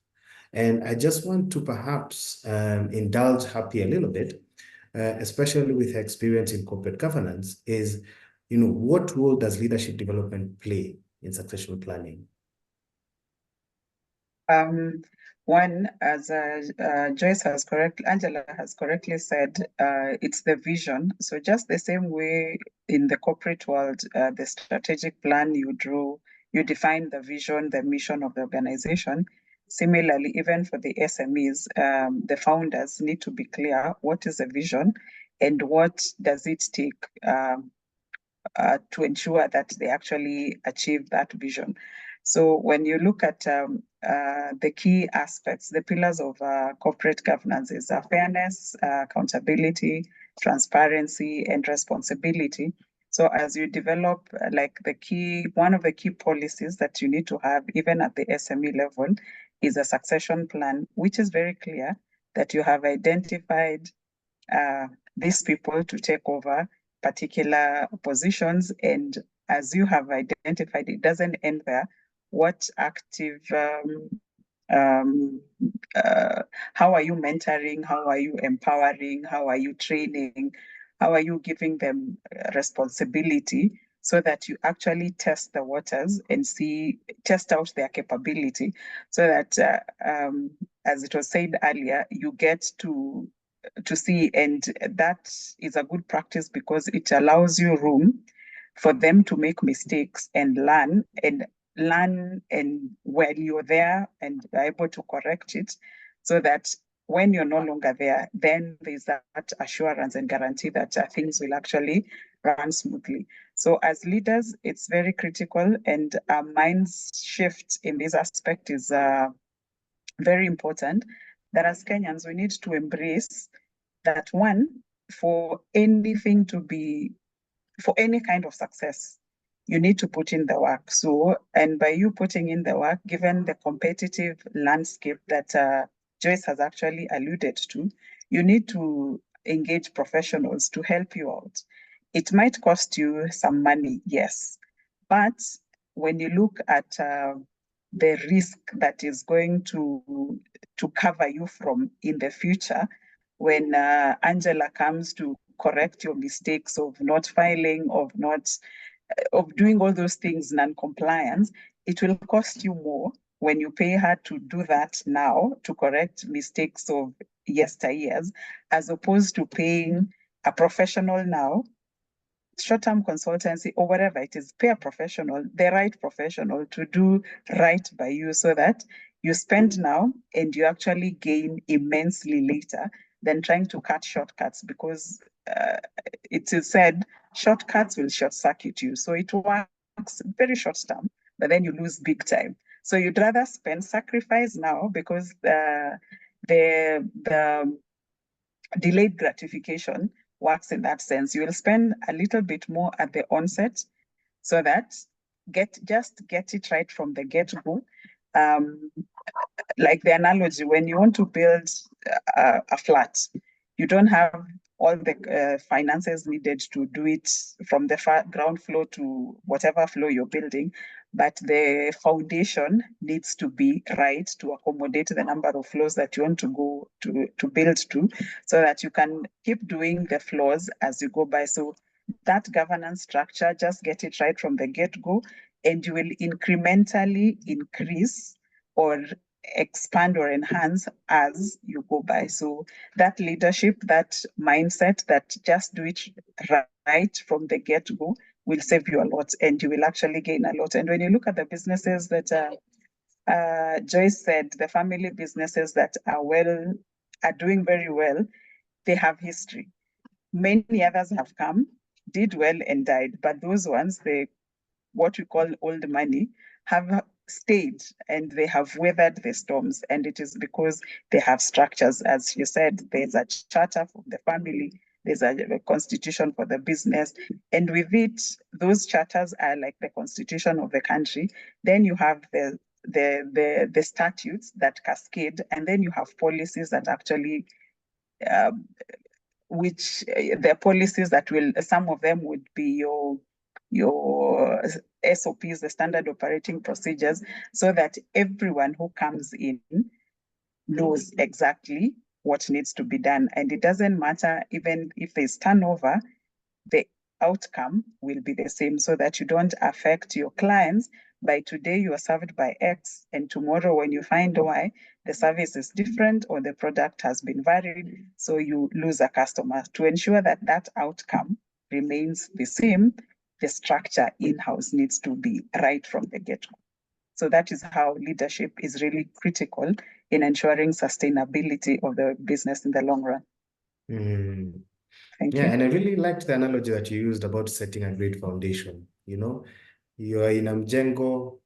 And I just want to perhaps indulge Happy a little bit, especially with her experience in corporate governance, is, what role does leadership development play in succession planning? One, as Angela has correctly said, it's the vision. So just the same way in the corporate world, the strategic plan you define the vision, the mission of the organization. Similarly, even for the SMEs, the founders need to be clear what is the vision and what does it take to ensure that they actually achieve that vision. So when you look at the key aspects, the pillars of corporate governance is fairness, accountability, transparency, and responsibility. So as you develop one of the key policies that you need to have even at the SME level is a succession plan, which is very clear that you have identified these people to take over particular positions. And as you have identified, it doesn't end there. What active, how are you mentoring? How are you empowering? How are you training? How are you giving them responsibility so that you actually test the waters and test out their capability so that, as it was said earlier, you get to see, and that is a good practice because it allows you room for them to make mistakes and learn and while you're there and you're able to correct it so that when you're no longer there, then there's that assurance and guarantee that things will actually run smoothly. So as leaders, it's very critical, and our mind shift in this aspect is very important, that as Kenyans, we need to embrace that one, for any kind of success, you need to put in the work. So, and by you putting in the work, given the competitive landscape that Joyce has actually alluded to, you need to engage professionals to help you out. It might cost you some money, yes, but when you look at the risk that is going to cover you from in the future, when Angela comes to correct your mistakes of not filing, of doing all those things non-compliance, it will cost you more when you pay her to do that now to correct mistakes of yesteryears, as opposed to paying a professional now, short-term consultancy or whatever it is, pay a professional, the right professional to do right by you so that you spend now and you actually gain immensely later than trying to cut shortcuts, because it is said shortcuts will short circuit you. So it works very short term, but then you lose big time. So you'd rather sacrifice now, because the delayed gratification works in that sense. You will spend a little bit more at the onset so that just get it right from the get-go. Like the analogy, when you want to build a flat, you don't have all the finances needed to do it from the ground floor to whatever floor you're building, but the foundation needs to be right to accommodate the number of floors that you want to go to build to, so that you can keep doing the floors as you go by. So that governance structure, just get it right from the get-go, and you will incrementally increase or expand or enhance as you go by. So that leadership, that mindset, that just do it right from the get-go will save you a lot, and you will actually gain a lot. And when you look at the businesses that Joyce said, the family businesses that are doing very well, they have history. Many others have come, did well and died, but those ones, what we call old money, have stayed and they have weathered the storms. And it is because they have structures. As you said, there's a charter for the family, there's a constitution for the business. And with it, those charters are like the constitution of the country. Then you have the statutes that cascade, and then you have policies that actually the policies that will, some of them would be your SOPs, the standard operating procedures, so that everyone who comes in knows exactly what needs to be done. And it doesn't matter, even if there's turnover, the outcome will be the same, so that you don't affect your clients. By today, you are served by X, and tomorrow when you find Y, the service is different or the product has been varied, so you lose a customer. To ensure that that outcome remains the same, the structure in-house needs to be right from the get-go. So that is how leadership is really critical in ensuring sustainability of the business in the long run. Thank you. Yeah, and I really liked the analogy that you used about setting a great foundation. You are in a mjengo,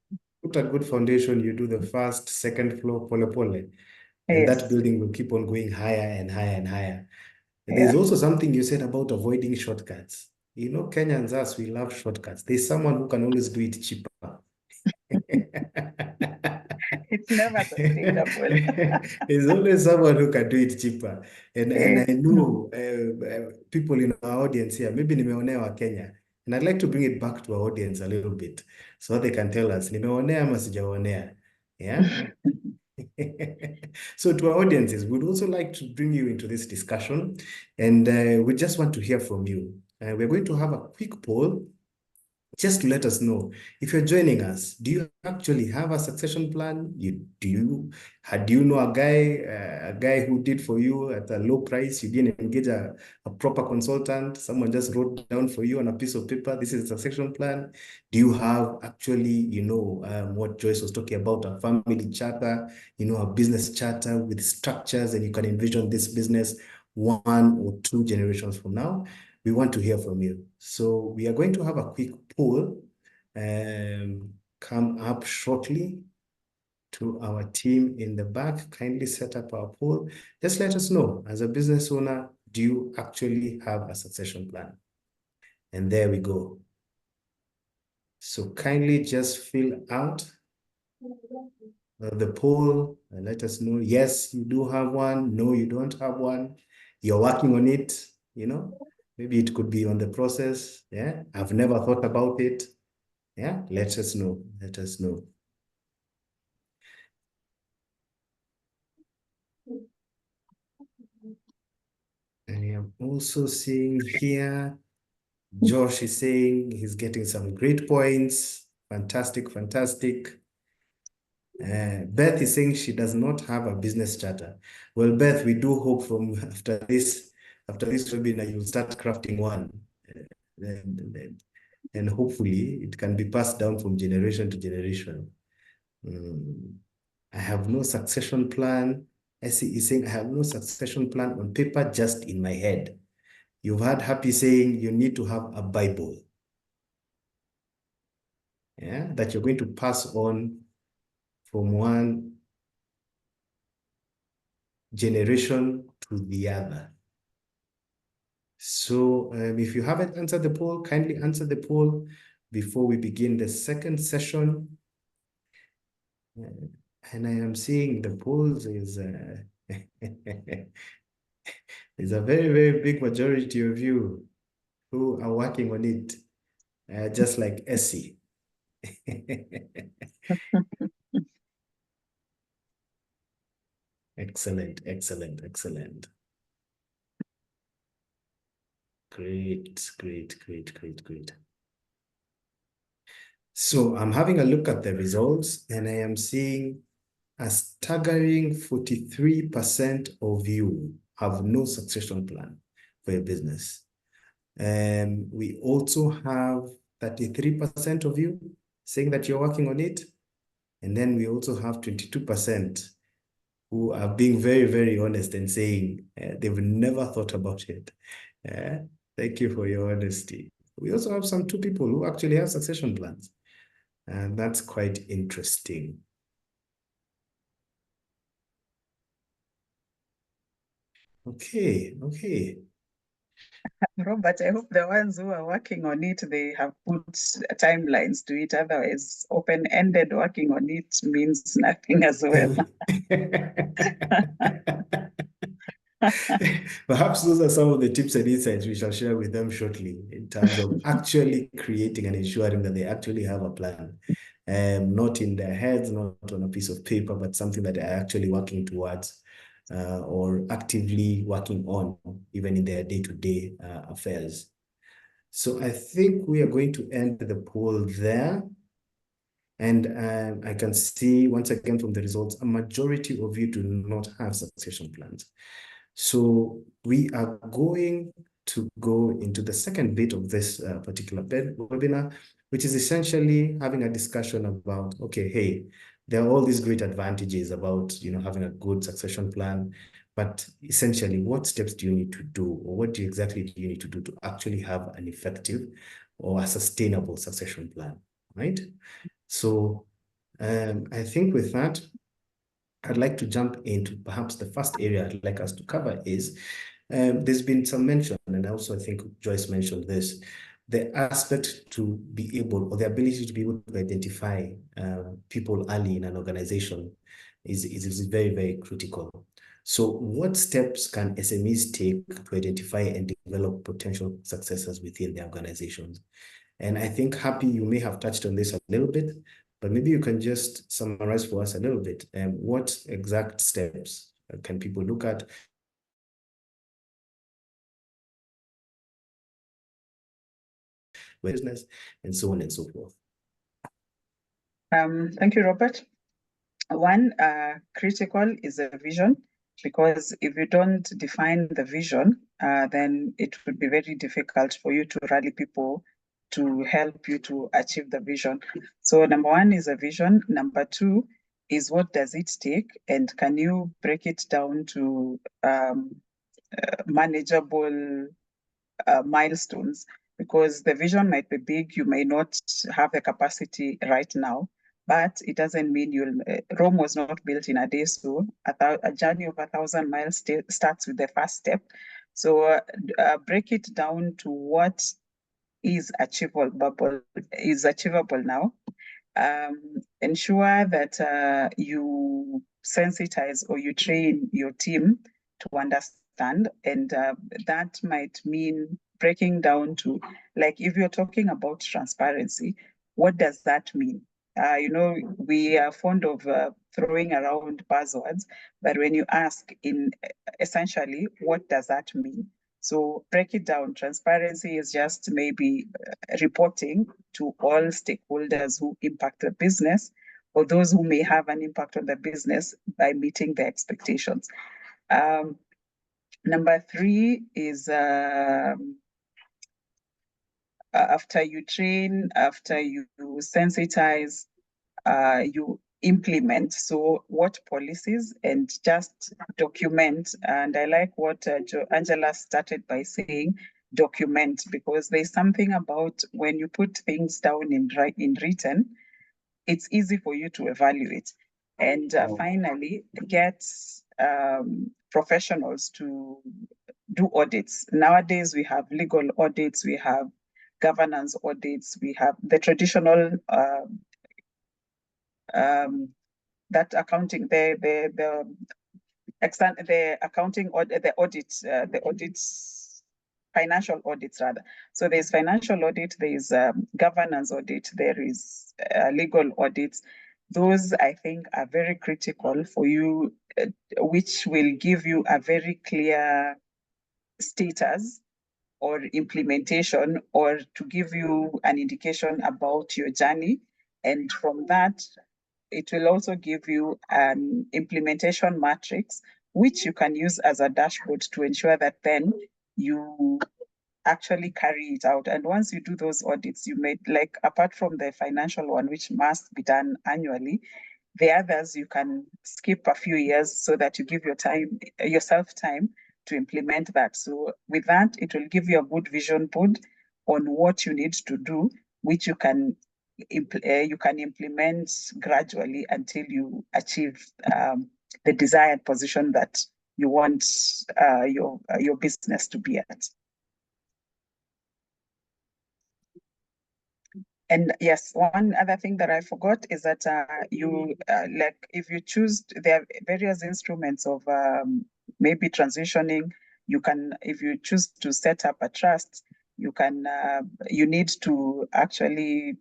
put a good foundation, you do the first, second floor, pole pole, and Yes. that building will keep on going higher and higher and higher. And Yeah. there's also something you said about avoiding shortcuts. Kenyans, us, we love shortcuts. There's someone who can always do it cheaper. It's never sustainable. There's always someone who can do it cheaper. And I know people in our audience here, maybe nimeonewa Kenya. And I'd like to bring it back to our audience a little bit so they can tell us, nimeonea ama sijaonea. Yeah? So to our audiences, we'd also like to bring you into this discussion, and we just want to hear from you. We're going to have a quick poll just to let us know if you're joining us. Do you actually have a succession plan? Do you know a guy who did for you at a low price? You didn't engage a proper consultant. Someone just wrote down for you on a piece of paper, this is a succession plan. Do you have actually, what Joyce was talking about, a family charter, a business charter with structures, and you can envision this business 1 or 2 generations from now? We want to hear from you. So we are going to have a quick poll come up shortly. To our team in the back, kindly set up our poll. Just let us know, as a business owner, do you actually have a succession plan? And there we go. So kindly just fill out the poll and let us know, yes, you do have one, no, you don't have one, you're working on it, maybe it could be on the process. Yeah, I've never thought about it. Yeah, let us know. Let us know. I am also seeing here, Josh is saying he's getting some great points. Fantastic, fantastic. Beth is saying she does not have a business charter. Well, Beth, we do hope from after this webinar, you'll start crafting one. And hopefully it can be passed down from generation to generation. I have no succession plan. Essie is saying, I have no succession plan on paper, just in my head. You've heard Happy saying you need to have a Bible. Yeah, that you're going to pass on from one generation to the other. So if you haven't answered the poll, kindly answer the poll before we begin the second session. And I am seeing the polls is there's a very, very big majority of you who are working on it, just like Essie. Excellent, excellent, excellent. Great, great, great, great, great. So I'm having a look at the results and I am seeing a staggering 43% of you have no succession plan for your business. We also have 33% of you saying that you're working on it. And then we also have 22% who are being very, very honest and saying they've never thought about it. Thank you for your honesty. We also have some 2 people who actually have succession plans. And that's quite interesting. Okay, okay. Robert, I hope the ones who are working on it, they have put timelines to it. Otherwise, open-ended working on it means nothing as well. Perhaps those are some of the tips and insights we shall share with them shortly in terms of actually creating and ensuring that they actually have a plan. Not in their heads, not on a piece of paper, but something that they're actually working towards or actively working on, even in their day-to-day affairs. So I think we are going to end the poll there. And I can see, once again, from the results, a majority of you do not have succession plans. So we are going to go into the second bit of this particular webinar, which is essentially having a discussion about, okay, hey, there are all these great advantages about, having a good succession plan, but essentially, what steps do you need to do, or what exactly do you need to do to actually have an effective or a sustainable succession plan, right? So I think with that, I'd like to jump into perhaps the first area I'd like us to cover is, there's been some mention, and also I think Joyce mentioned this, the aspect to be able, or the ability to be able to identify people early in an organization is very, very critical. So what steps can SMEs take to identify and develop potential successors within their organizations? And I think, Happy, you may have touched on this a little bit, but maybe you can just summarize for us a little bit. What exact steps can people look at? Business, and so on and so forth. Thank you, Robert. One, critical is a vision, because if you don't define the vision, then it would be very difficult for you to rally people to help you to achieve the vision. So number one is a vision. Number two is, what does it take? And can you break it down to manageable milestones? Because the vision might be big, you may not have the capacity right now, but it doesn't mean you'll. Rome was not built in a day, so a journey of 1,000 miles starts with the first step. So break it down to what is achievable now. Ensure that you sensitize or you train your team to understand, and that might mean breaking down to, like, if you're talking about transparency, what does that mean? We are fond of throwing around buzzwords, but when you ask in essentially, what does that mean? So break it down. Transparency is just maybe reporting to all stakeholders who impact the business or those who may have an impact on the business by meeting their expectations. Number 3 is after you train, after you sensitize, you implement. So what policies, and just document. And I like what Angela started by saying, document, because there's something about when you put things down in written, it's easy for you to evaluate. And finally, get professionals to do audits. Nowadays, we have legal audits, we have governance audits, we have the traditional that accounting, the accounting audit, the audits, financial audits rather. So there's financial audit, there's governance audit, there is legal audits. Those I think are very critical for you, which will give you a very clear status or implementation, or to give you an indication about your journey. And from that, it will also give you an implementation matrix, which you can use as a dashboard to ensure that then you actually carry it out. And once you do those audits, you may, like, apart from the financial one, which must be done annually, the others you can skip a few years so that you give yourself time to implement that. So with that, it will give you a good vision board on what you need to do, which you can implement gradually until you achieve the desired position that you want your business to be at. And yes, one other thing that I forgot is that like, if you choose, there are various instruments of maybe transitioning. You can, if you choose to set up a trust, you can, you need to actually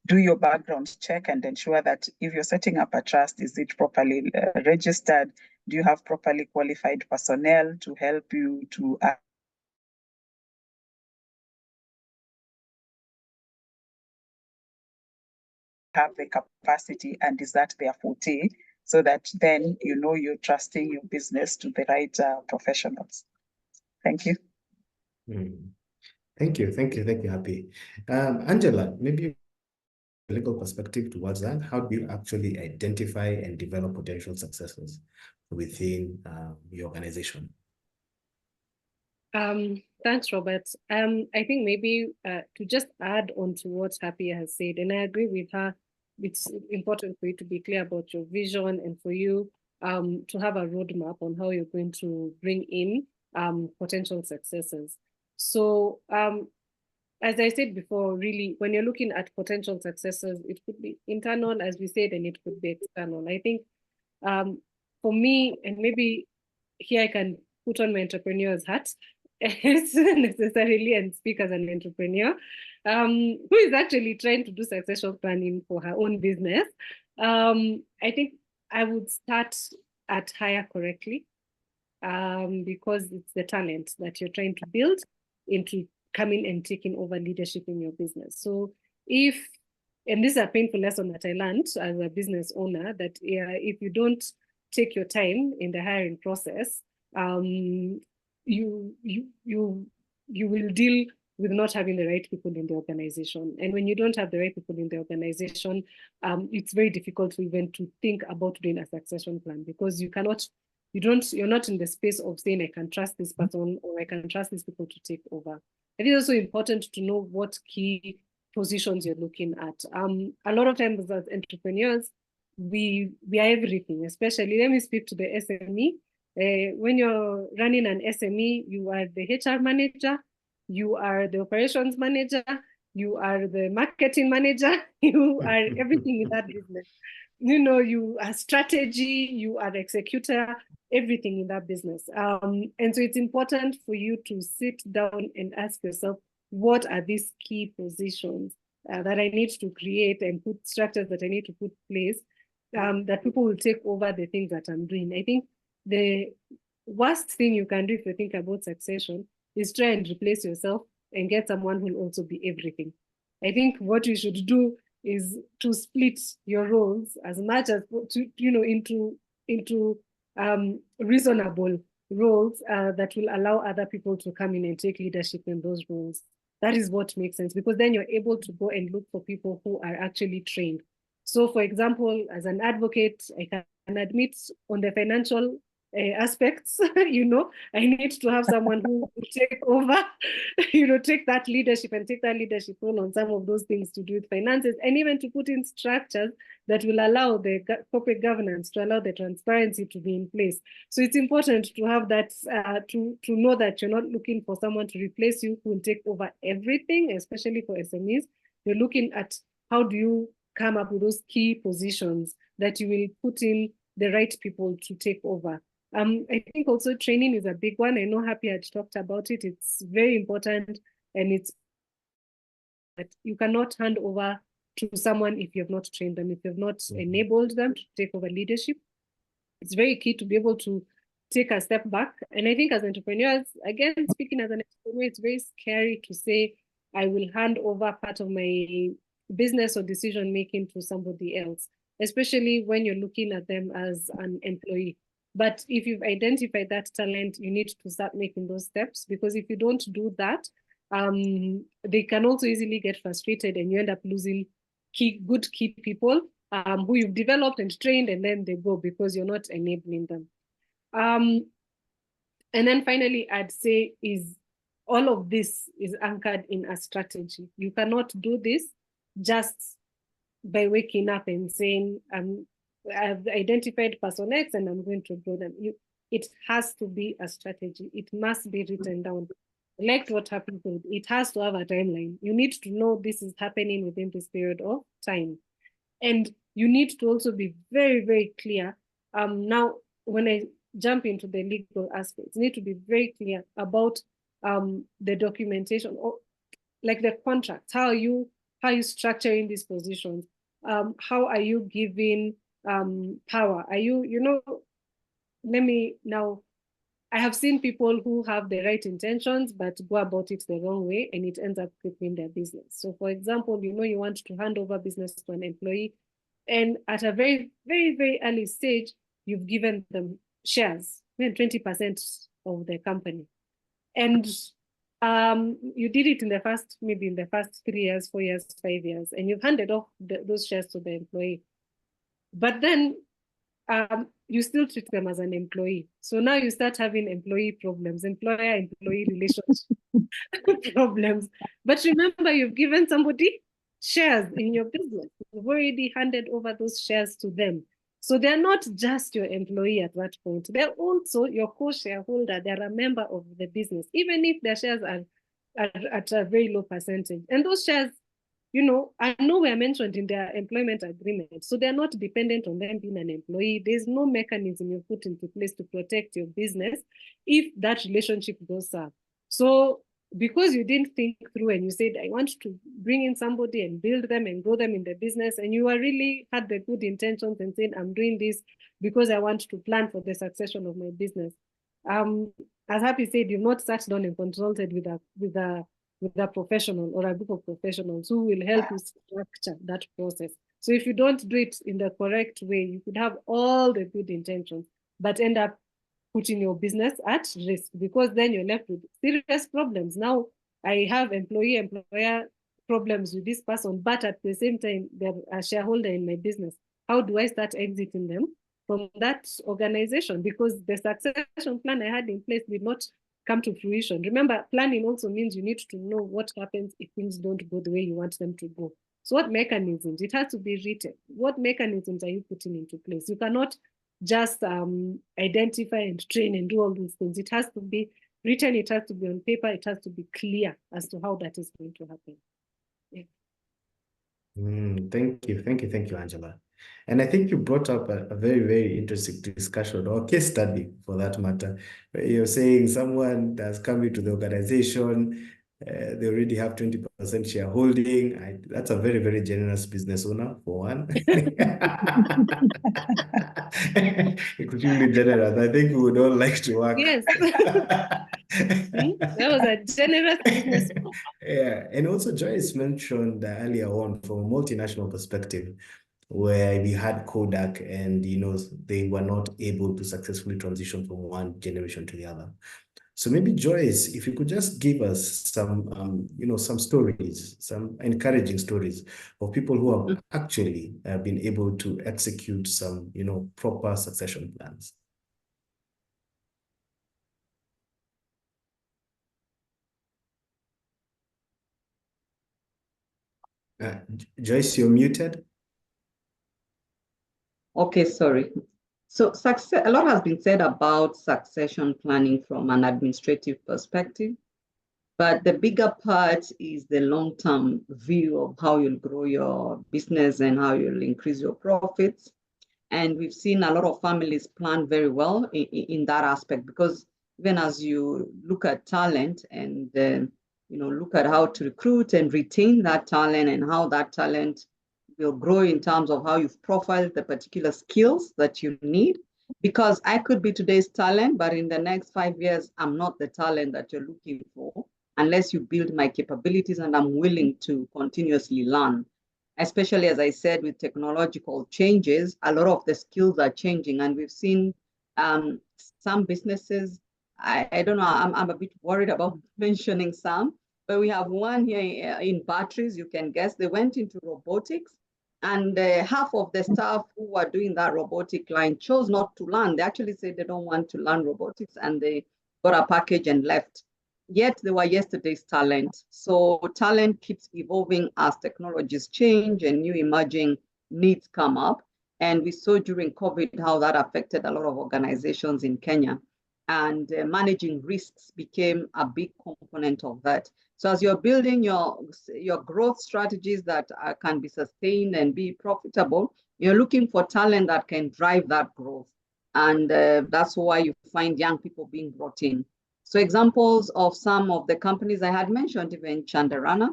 do your background check and ensure that if you're setting up a trust, is it properly registered? Do you have properly qualified personnel to help you to have the capacity, and is that their forte, so that then you know you're trusting your business to the right professionals. Thank you. Thank you, Happy. Angela, maybe a legal perspective towards that. How do you actually identify and develop potential successors within your organization? Thanks, Robert. I think maybe to just add on to what Happy has said, and I agree with her, it's important for you to be clear about your vision and for you to have a roadmap on how you're going to bring in potential successors. So as I said before, really, when you're looking at potential successors, it could be internal, as we said, and it could be external. I think for me, and maybe here I can put on my entrepreneur's hat, necessarily, and speak as an entrepreneur who is actually trying to do succession planning for her own business. I think I would start at hire correctly because it's the talent that you're trying to build into coming and taking over leadership in your business. So and this is a painful lesson that I learned as a business owner, that if you don't take your time in the hiring process, you will deal with not having the right people in the organization. And when you don't have the right people in the organization, it's very difficult to even to think about doing a succession plan, because you're not in the space of saying, I can trust this person or I can trust these people to take over. It is also important to know what key positions you're looking at. A lot of times as entrepreneurs, we are everything, especially, let me speak to the SME. When you're running an SME, you are the HR manager, you are the operations manager, you are the marketing manager, you are everything in that business. You are strategy, you are the executor, everything in that business. And so it's important for you to sit down and ask yourself, what are these key positions that I need to create and put structures that I need to put in place that people will take over the things that I'm doing. I think the worst thing you can do if you think about succession is try and replace yourself and get someone who will also be everything. I think what you should do is to split your roles as much as into reasonable roles that will allow other people to come in and take leadership in those roles. That is what makes sense, because then you're able to go and look for people who are actually trained. So, for example, as an advocate, I can admit on the financial aspects, I need to have someone who will take over, take that leadership role on some of those things to do with finances, and even to put in structures that will allow the corporate governance, to allow the transparency to be in place. So it's important to have that, to know that you're not looking for someone to replace you who will take over everything, especially for SMEs. You're looking at how do you come up with those key positions that you will put in the right people to take over. I think also training is a big one. I know Happy had talked about it. It's very important, and it's that you cannot hand over to someone if you have not trained them, if you have not enabled them to take over leadership. It's very key to be able to take a step back. And I think as entrepreneurs, again, speaking as an entrepreneur, it's very scary to say, I will hand over part of my business or decision making to somebody else, especially when you're looking at them as an employee. But if you've identified that talent, you need to start making those steps, because if you don't do that, they can also easily get frustrated, and you end up losing good key people who you've developed and trained, and then they go because you're not enabling them. And then finally, I'd say is all of this is anchored in a strategy. You cannot do this just by waking up and saying, I've identified person X and I'm going to grow them. It has to be a strategy. It must be written down. Like what happened, it has to have a timeline. You need to know this is happening within this period of time. And you need to also be very, very clear. Now, when I jump into the legal aspects, you need to be very clear about the documentation, or like the contract. How are you structuring these positions? How are you giving power? Are you, I have seen people who have the right intentions, but go about it the wrong way, and it ends up crippling their business. So for example, you want to hand over business to an employee, and at a very, very, very early stage, you've given them shares, 20% of the company. And you did it in the first 3 years, 4 years, 5 years, and you've handed off those shares to the employee. But then you still treat them as an employee. So now you start having employee problems, employer-employee relationship problems. But remember, you've given somebody shares in your business. You've already handed over those shares to them. So they're not just your employee at that point. They're also your co-shareholder. They're a member of the business, even if their shares are at a very low percentage. And those shares, I know were mentioned in their employment agreement. So they're not dependent on them being an employee. There's no mechanism you put into place to protect your business if that relationship goes south. So because you didn't think through and you said, I want to bring in somebody and build them and grow them in the business, and you are really had the good intentions and said, I'm doing this because I want to plan for the succession of my business. As Happy said, you've not sat down and consulted with a professional or a group of professionals who will help you structure that process. So if you don't do it in the correct way, you could have all the good intentions, but end up putting your business at risk, because then you're left with serious problems. Now I have employer problems with this person, but at the same time, they're a shareholder in my business. How do I start exiting them from that organization? Because the succession plan I had in place did not come to fruition. Remember, planning also means you need to know what happens if things don't go the way you want them to go. So what mechanisms? It has to be written. What mechanisms are you putting into place? You cannot just identify and train and do all these things. It has to be written, it has to be on paper, it has to be clear as to how that is going to happen. Yeah. Thank you, Angela. And I think you brought up a very, very interesting discussion, or case study for that matter. You're saying someone that's come into the organization, they already have 20% shareholding. That's a very, very generous business owner, for one. Extremely generous. I think we would all like to work. Yes. That was a generous business. Yeah, and also Joyce mentioned earlier on from a multinational perspective, where we had Kodak and they were not able to successfully transition from one generation to the other. So maybe Joyce, if you could just give us some some stories, some encouraging stories of people who have actually been able to execute some proper succession plans. Joyce, you're muted. Okay, sorry. So a lot has been said about succession planning from an administrative perspective, but the bigger part is the long-term view of how you'll grow your business and how you'll increase your profits. And we've seen a lot of families plan very well in that aspect, because even as you look at talent and look at how to recruit and retain that talent and how that talent will grow in terms of how you've profiled the particular skills that you need. Because I could be today's talent, but in the next 5 years, I'm not the talent that you're looking for unless you build my capabilities and I'm willing to continuously learn. Especially, as I said, with technological changes, a lot of the skills are changing. And we've seen some businesses, I don't know, I'm a bit worried about mentioning some, but we have one here in batteries, you can guess. They went into robotics, and half of the staff who were doing that robotic line chose not to learn. They actually said they don't want to learn robotics, and they got a package and left. Yet they were yesterday's talent. So talent keeps evolving as technologies change and new emerging needs come up. And we saw during COVID how that affected a lot of organizations in Kenya. And managing risks became a big component of that. So as you're building your growth strategies that can be sustained and be profitable, you're looking for talent that can drive that growth. And that's why you find young people being brought in. So examples of some of the companies I had mentioned, even Chandarana.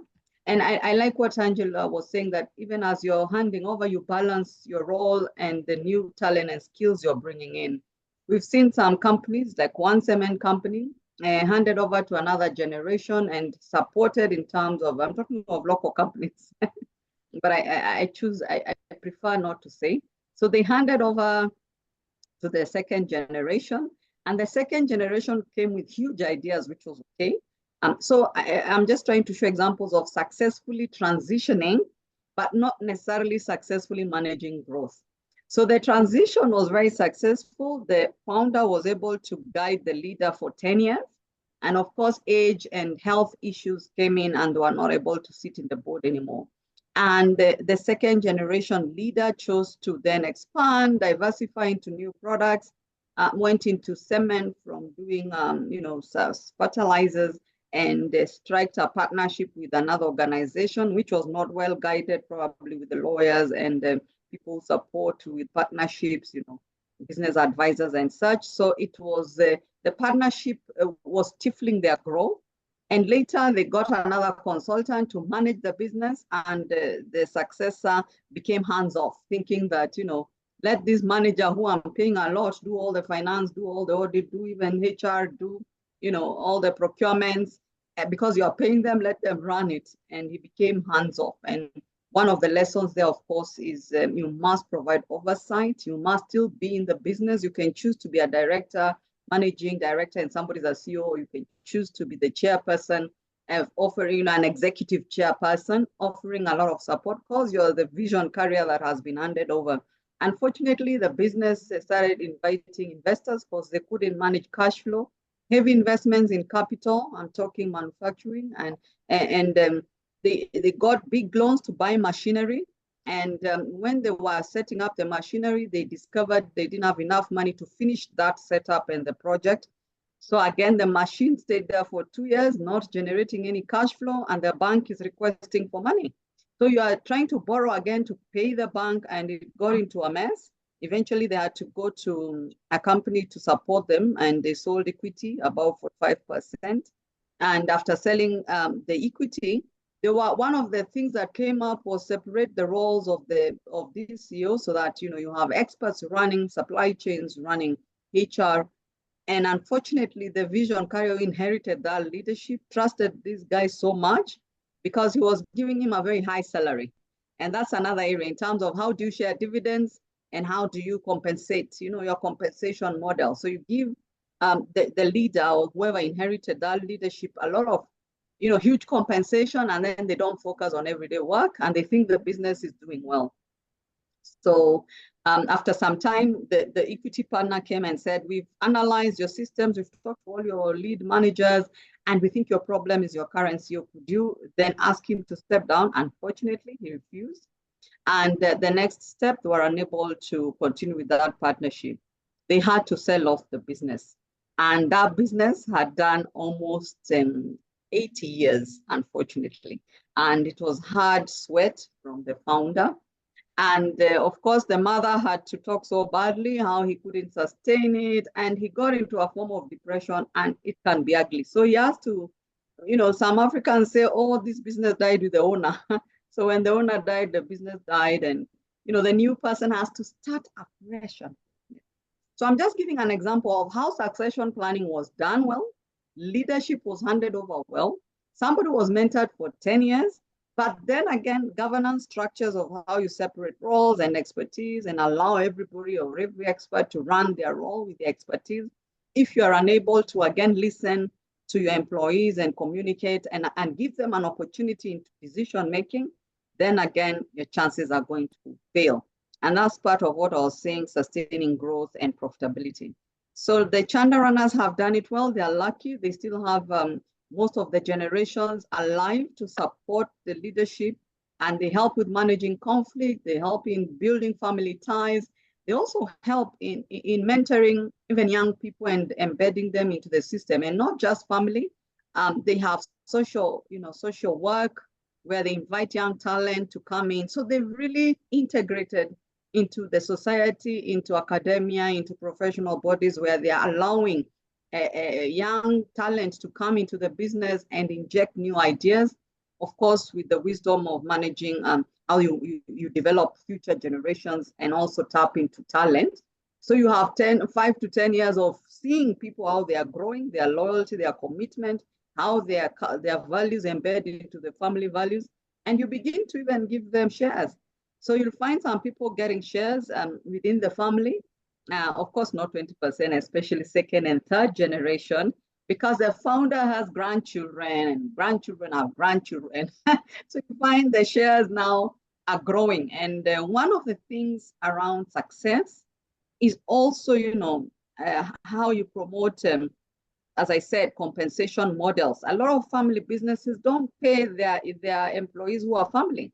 And I like what Angela was saying, that even as you're handing over, you balance your role and the new talent and skills you're bringing in. We've seen some companies like one cement company handed over to another generation and supported in terms of, I'm talking of local companies, but I prefer not to say. So they handed over to the second generation, and the second generation came with huge ideas, which was okay. So I'm just trying to show examples of successfully transitioning, but not necessarily successfully managing growth. So the transition was very successful. The founder was able to guide the leader for 10 years. And of course, age and health issues came in and they were not able to sit in the board anymore. And the second generation leader chose to then expand, diversify into new products, went into cement from doing, fertilizers, and striked a partnership with another organization, which was not well guided, probably with the lawyers and people support with partnerships, business advisors and such. So it was, the partnership was stifling their growth. And later they got another consultant to manage the business, and the successor became hands-off, thinking that, let this manager who I'm paying a lot do all the finance, do all the audit, do even HR, do, all the procurements, because you're paying them, let them run it. And he became hands-off. And one of the lessons there, of course, is you must provide oversight. You must still be in the business. You can choose to be a director, managing director, and somebody's a CEO. You can choose to be the chairperson, offering an executive chairperson, offering a lot of support because you're the vision carrier that has been handed over. Unfortunately, the business started inviting investors because they couldn't manage cash flow, heavy investments in capital. I'm talking manufacturing, and they got big loans to buy machinery. And when they were setting up the machinery, they discovered they didn't have enough money to finish that setup and the project. So again, the machine stayed there for 2 years, not generating any cash flow, and the bank is requesting for money. So you are trying to borrow again to pay the bank, and it got into a mess. Eventually, they had to go to a company to support them, and they sold equity above 45%. And after selling the equity, one of the things that came up was separate the roles of these CEOs so that you have experts running supply chains, running HR, And unfortunately, the vision carrier inherited that leadership, trusted this guy so much because he was giving him a very high salary. And that's another area in terms of how do you share dividends and how do you compensate, your compensation model. So you give the leader or whoever inherited that leadership a lot of, huge compensation, and then they don't focus on everyday work and they think the business is doing well. So after some time, the equity partner came and said, we've analyzed your systems, we've talked to all your lead managers, and we think your problem is your current CEO. Could you then ask him to step down? Unfortunately, he refused. And the next step, they were unable to continue with that partnership. They had to sell off the business. And that business had done almost 80 years, unfortunately. And it was hard sweat from the founder. And of course, the mother had to talk so badly how he couldn't sustain it. And he got into a form of depression, and it can be ugly. So he has to, some Africans say, oh, this business died with the owner. So when the owner died, the business died. And, the new person has to start afresh. So I'm just giving an example of how succession planning was done well. Leadership was handed over well. Somebody was mentored for 10 years. But then again, governance structures of how you separate roles and expertise and allow everybody or every expert to run their role with the expertise. If you are unable to, again, listen to your employees and communicate and give them an opportunity into decision-making, then again, your chances are going to fail. And that's part of what I was saying, sustaining growth and profitability. So the Chanda runners have done it well. They are lucky. They still have most of the generations alive to support the leadership, and they help with managing conflict. They help in building family ties. They also help in mentoring even young people and embedding them into the system, and not just family. They have social work where they invite young talent to come in. So they've really integrated into the society, into academia, into professional bodies where they are allowing young talent to come into the business and inject new ideas, of course, with the wisdom of managing how you develop future generations and also tap into talent. So you have 5 to 10 years of seeing people, how they are growing, their loyalty, their commitment, how their values embedded into the family values, and you begin to even give them shares. So you'll find some people getting shares within the family. Of course, not 20%, especially second and third generation, because the founder has grandchildren and grandchildren have grandchildren. So you find the shares now are growing. And one of the things around success is also, how you promote, as I said, compensation models. A lot of family businesses don't pay their employees who are family.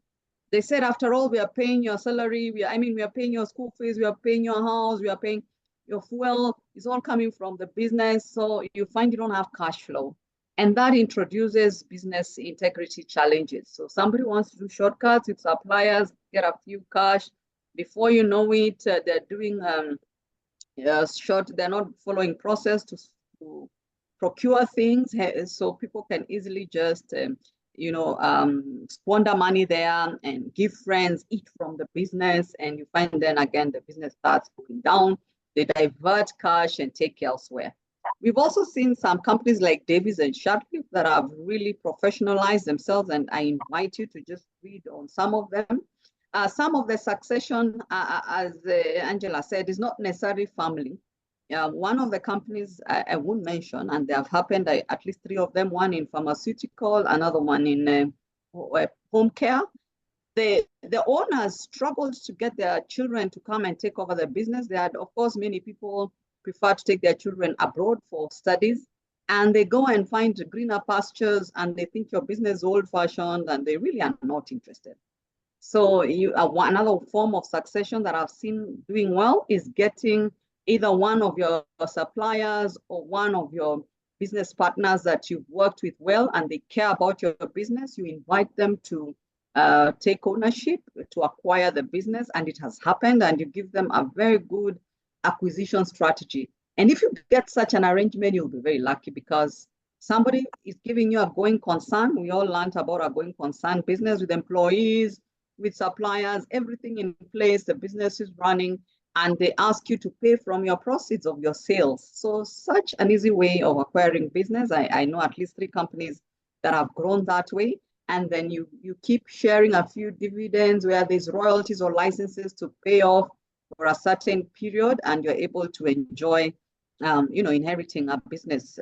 They said, after all, we are paying your salary. We are paying your school fees. We are paying your house. We are paying your fuel. It's all coming from the business. So you find you don't have cash flow. And that introduces business integrity challenges. So somebody wants to do shortcuts with suppliers, get a few cash. Before you know it, they're doing they're not following process to procure things. So people can easily just squander money there and give friends, eat from the business, and you find then again the business starts going down. They divert cash and take elsewhere. We've also seen some companies like Davies and Sharpley that have really professionalized themselves, and I invite you to just read on some of them. Some of the succession, as Angela said, is not necessarily family. One of the companies I won't mention, and they have happened, at least 3 of them, one in pharmaceutical, another one in home care. The owners struggled to get their children to come and take over the business. They had, of course, many people prefer to take their children abroad for studies, and they go and find greener pastures, and they think your business is old-fashioned, and they really are not interested. So another form of succession that I've seen doing well is getting either one of your suppliers or one of your business partners that you've worked with well and they care about your business. You invite them to take ownership, to acquire the business, and it has happened, and you give them a very good acquisition strategy. And if you get such an arrangement, you'll be very lucky because somebody is giving you a going concern. We all learned about a going concern business with employees, with suppliers, everything in place, the business is running. and they ask you to pay from your proceeds of your sales. So such an easy way of acquiring business. I know at least 3 companies that have grown that way. And then you keep sharing a few dividends where there's royalties or licenses to pay off for a certain period, and you're able to enjoy, inheriting a business.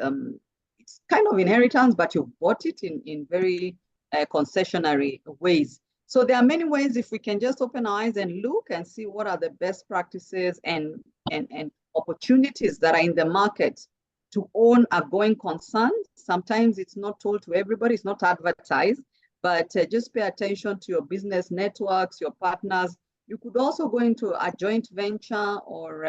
It's kind of inheritance, but you bought it in very concessionary ways. So there are many ways if we can just open our eyes and look and see what are the best practices and opportunities that are in the market to own a going concern. Sometimes it's not told to everybody, it's not advertised, but just pay attention to your business networks, your partners. You could also go into a joint venture or,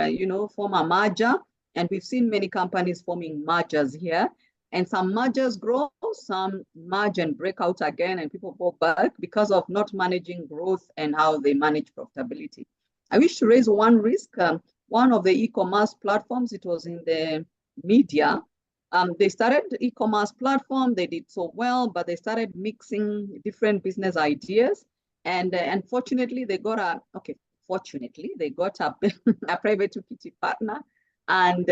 form a merger. And we've seen many companies forming mergers here. And some mergers grow, some merge and break out again, and people go back because of not managing growth and how they manage profitability. I wish to raise one risk. One of the e-commerce platforms, it was in the media. They started e-commerce platform, they did so well, but they started mixing different business ideas. And unfortunately, they got fortunately, they got a private equity partner. And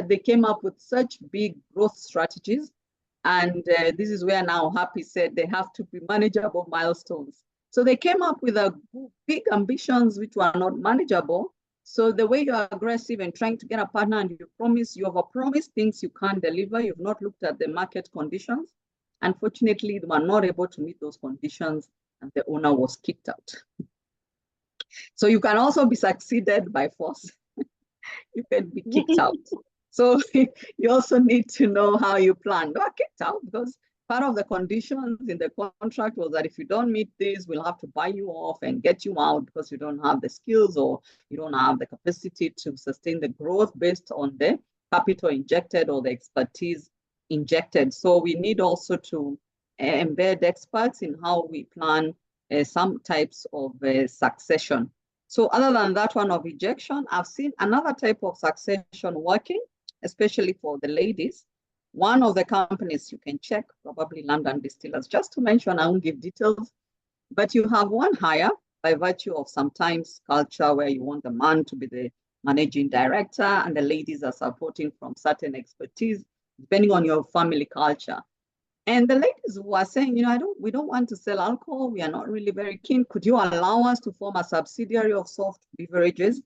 they came up with such big growth strategies. And this is where now Happy said they have to be manageable milestones. So they came up with big ambitions which were not manageable. So the way you're aggressive and trying to get a partner and you overpromise things you can't deliver, you've not looked at the market conditions. Unfortunately, they were not able to meet those conditions and the owner was kicked out. So you can also be succeeded by force. You can be kicked out. So you also need to know how you plan. You are kicked out because part of the conditions in the contract was that if you don't meet this, we'll have to buy you off and get you out because you don't have the skills or you don't have the capacity to sustain the growth based on the capital injected or the expertise injected. So we need also to embed experts in how we plan some types of succession. So other than that one of ejection, I've seen another type of succession working, especially for the ladies. One of the companies you can check, probably London Distillers, just to mention, I won't give details, but you have one hire by virtue of sometimes culture where you want the man to be the managing director and the ladies are supporting from certain expertise, depending on your family culture. And the ladies were saying, we don't want to sell alcohol. We are not really very keen. Could you allow us to form a subsidiary of soft beverages?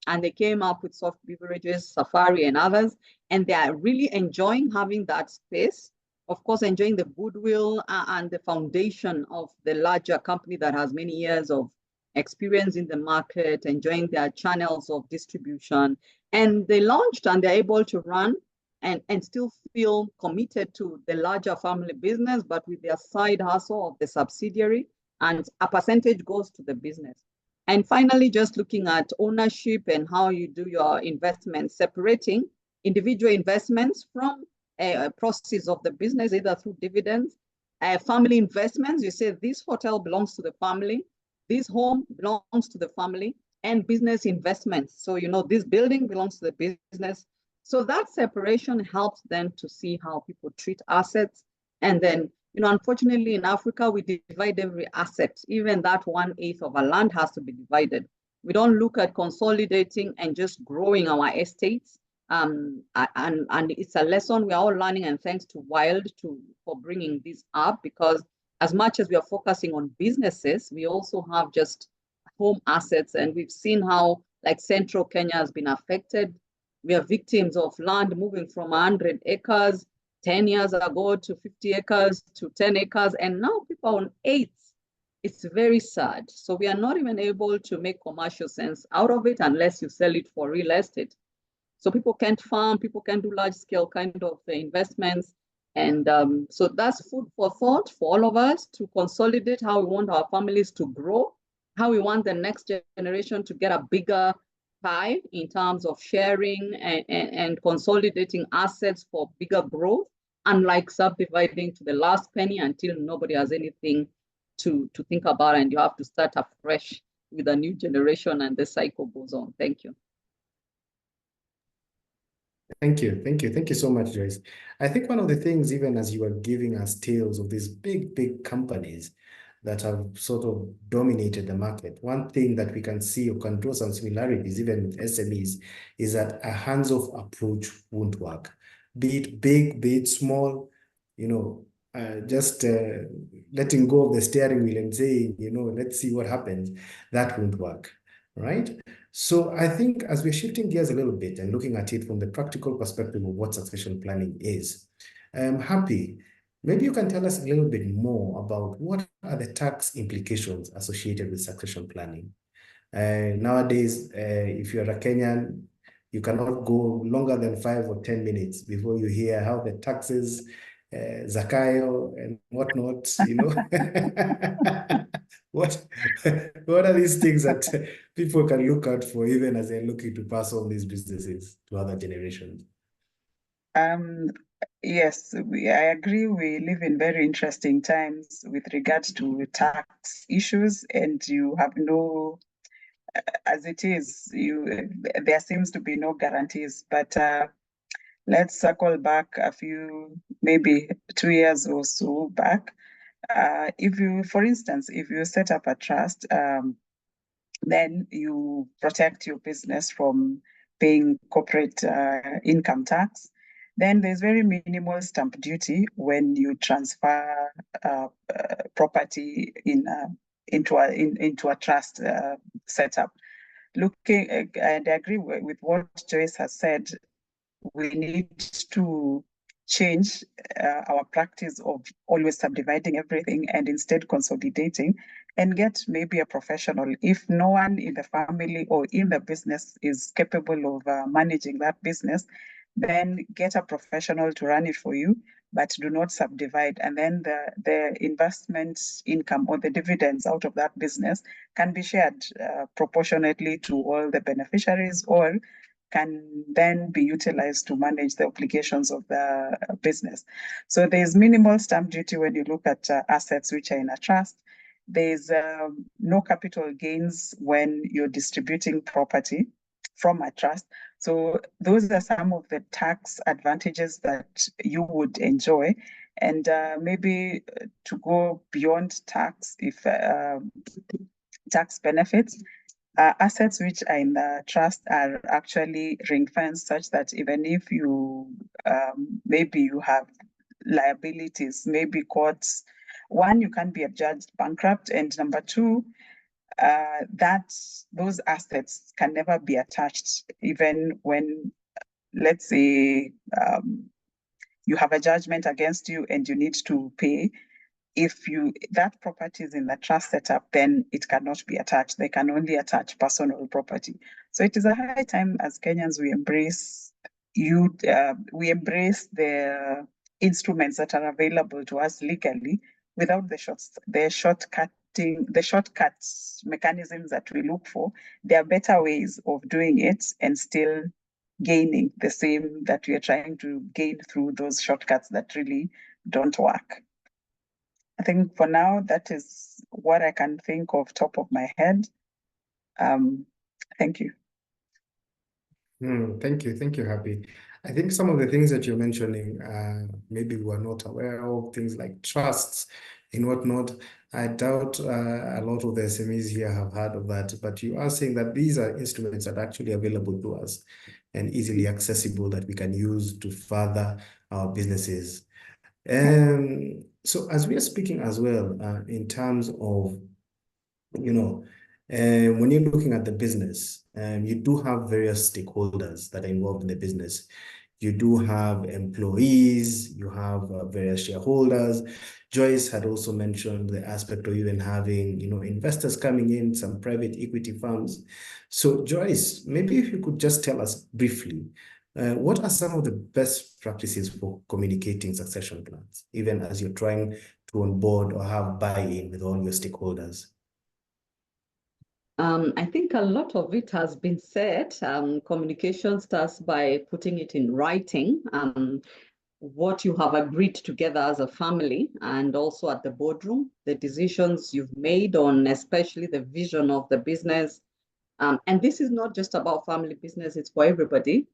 And they came up with soft beverages, Safari and others. And they are really enjoying having that space. Of course, enjoying the goodwill and the foundation of the larger company that has many years of experience in the market, enjoying their channels of distribution. And they launched and they're able to run and still feel committed to the larger family business, but with their side hustle of the subsidiary, and a percentage goes to the business. And finally, just looking at ownership and how you do your investments, separating individual investments from proceeds of the business, either through dividends, family investments. You say this hotel belongs to the family, this home belongs to the family, and business investments. So, this building belongs to the business. So that separation helps them to see how people treat assets. And then, unfortunately in Africa, we divide every asset. Even that 1/8 of our land has to be divided. We don't look at consolidating and just growing our estates. And it's a lesson we are all learning, and thanks to Wild for bringing this up, because as much as we are focusing on businesses, we also have just home assets. And we've seen how like central Kenya has been affected. We are victims of land moving from 100 acres 10 years ago to 50 acres to 10 acres, and now people are on 8. It's very sad. So we are not even able to make commercial sense out of it unless you sell it for real estate. So people can't farm, people can't do large scale kind of investments. And so that's food for thought for all of us to consolidate how we want our families to grow, how we want the next generation to get a bigger pie in terms of sharing and consolidating assets for bigger growth, unlike subdividing to the last penny until nobody has anything to think about and you have to start afresh with a new generation and the cycle goes on. Thank you. Thank you so much, Joyce. I think one of the things, even as you are giving us tales of these big companies, that have sort of dominated the market. One thing that we can see or can draw some similarities, even with SMEs, is that a hands-off approach won't work. Be it big, be it small, just letting go of the steering wheel and saying, let's see what happens, that won't work, right? So I think as we're shifting gears a little bit and looking at it from the practical perspective of what succession planning is, I'm happy. Maybe you can tell us a little bit more about what are the tax implications associated with succession planning. Nowadays, if you're a Kenyan, you cannot go longer than 5 or 10 minutes before you hear how the taxes, Zakayo and whatnot, What, what are these things that people can look out for even as they're looking to pass on these businesses to other generations? Yes, I agree. We live in very interesting times with regards to tax issues, and you have no, as it is, there seems to be no guarantees. But let's circle back a few, maybe 2 years or so back. If you, for instance, if you set up a trust, then you protect your business from paying corporate income tax. Then there's very minimal stamp duty when you transfer property into a trust setup. Looking, and I agree with what Joyce has said, we need to change our practice of always subdividing everything and instead consolidating, and get maybe a professional. If no one in the family or in the business is capable of managing that business, then get a professional to run it for you, but do not subdivide. And then the investment income or the dividends out of that business can be shared proportionately to all the beneficiaries, or can then be utilized to manage the obligations of the business. So there's minimal stamp duty when you look at assets which are in a trust. There's no capital gains when you're distributing property from a trust. So those are some of the tax advantages that you would enjoy. And maybe to go beyond tax, if tax benefits, assets which are in the trust are actually ring fenced such that even if you maybe you have liabilities, maybe courts, one, you can't be adjudged bankrupt, and number two, that those assets can never be attached, even when, let's say, you have a judgment against you and you need to pay. If that property is in the trust setup, then it cannot be attached. They can only attach personal property. So it is a high time as Kenyans we embrace the instruments that are available to us legally without the shortcuts mechanisms that we look for. There are better ways of doing it and still gaining the same that we are trying to gain through those shortcuts that really don't work. I think for now, that is what I can think of top of my head. Thank you. Thank you, Happy. I think some of the things that you're mentioning, maybe we're not aware of, things like trusts and whatnot. I doubt a lot of the SMEs here have heard of that, but you are saying that these are instruments that are actually available to us and easily accessible that we can use to further our businesses. So as we are speaking as well, in terms of, when you're looking at the business, you do have various stakeholders that are involved in the business. You do have employees, you have various shareholders. Joyce had also mentioned the aspect of even having, investors coming in, some private equity firms. So Joyce, maybe if you could just tell us briefly, what are some of the best practices for communicating succession plans, even as you're trying to onboard or have buy-in with all your stakeholders? I think a lot of it has been said. Communication starts by putting it in writing, what you have agreed together as a family, and also at the boardroom, the decisions you've made on especially the vision of the business. And this is not just about family business, it's for everybody.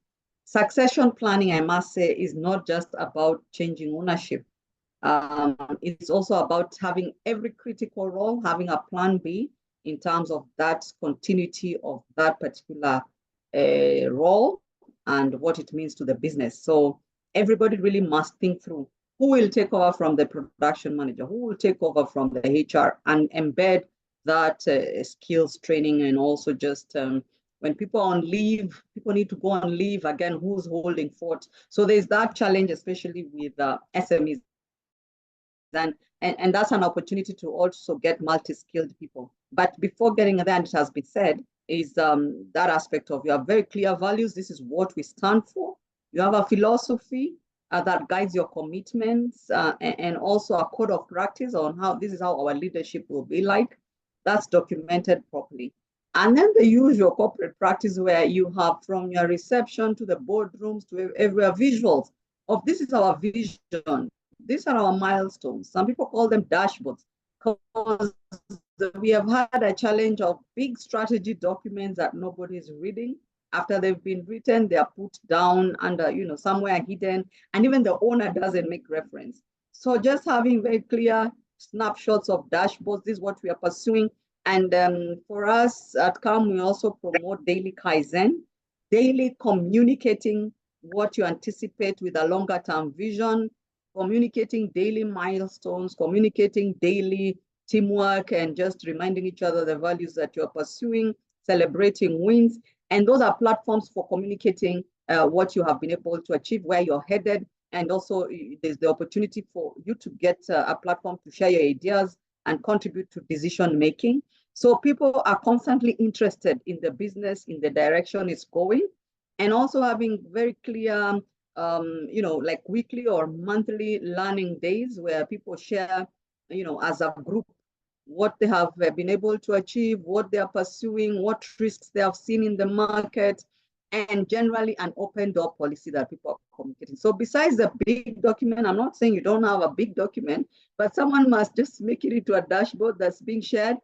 Succession planning, I must say, is not just about changing ownership. It's also about having every critical role, having a plan B in terms of that continuity of that particular role and what it means to the business. So everybody really must think through who will take over from the production manager, who will take over from the HR, and embed that skills training. And also just when people are on leave, people need to go on leave again, who's holding fort. So there's that challenge, especially with SMEs. And that's an opportunity to also get multi-skilled people. But before getting there, and it has been said, is that aspect of you have very clear values. This is what we stand for. You have a philosophy that guides your commitments, and also a code of practice on how this is how our leadership will be like. That's documented properly. And then the usual corporate practice where you have from your reception to the boardrooms to everywhere visuals of this is our vision. These are our milestones. Some people call them dashboards because we have had a challenge of big strategy documents that nobody is reading. After they've been written, they are put down under, somewhere hidden, and even the owner doesn't make reference. So just having very clear snapshots of dashboards, this is what we are pursuing. And for us at CAM, we also promote daily Kaizen, daily communicating what you anticipate with a longer term vision, communicating daily milestones, communicating daily teamwork, and just reminding each other the values that you're pursuing, celebrating wins. And those are platforms for communicating what you have been able to achieve, where you're headed. And also there's the opportunity for you to get a platform to share your ideas and contribute to decision making. So people are constantly interested in the business, in the direction it's going, and also having very clear, like weekly or monthly learning days where people share, as a group, what they have been able to achieve, what they are pursuing, what risks they have seen in the market, and generally an open door policy that people are communicating. So besides the big document, I'm not saying you don't have a big document, but someone must just make it into a dashboard that's being shared,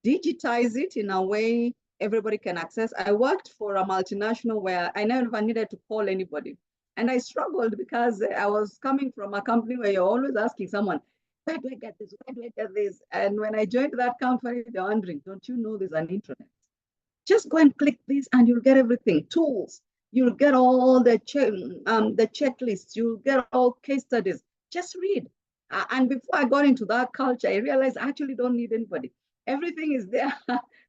digitize it in a way everybody can access. I worked for a multinational where I never needed to call anybody. And I struggled because I was coming from a company where you're always asking someone, where do I get this? Where do I get this? And when I joined that company, they're wondering, don't you know there's an intranet? Just go and click this and you'll get everything. Tools, you'll get all the checklists, you'll get all case studies. Just read. And before I got into that culture, I realized I actually don't need anybody. Everything is there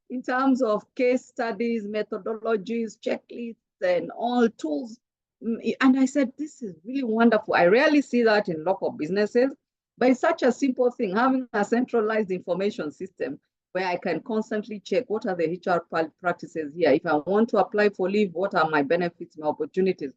in terms of case studies, methodologies, checklists, and all tools. And I said, this is really wonderful. I rarely see that in local businesses, but it's such a simple thing, having a centralized information system where I can constantly check what are the HR practices here. If I want to apply for leave, what are my benefits, my opportunities?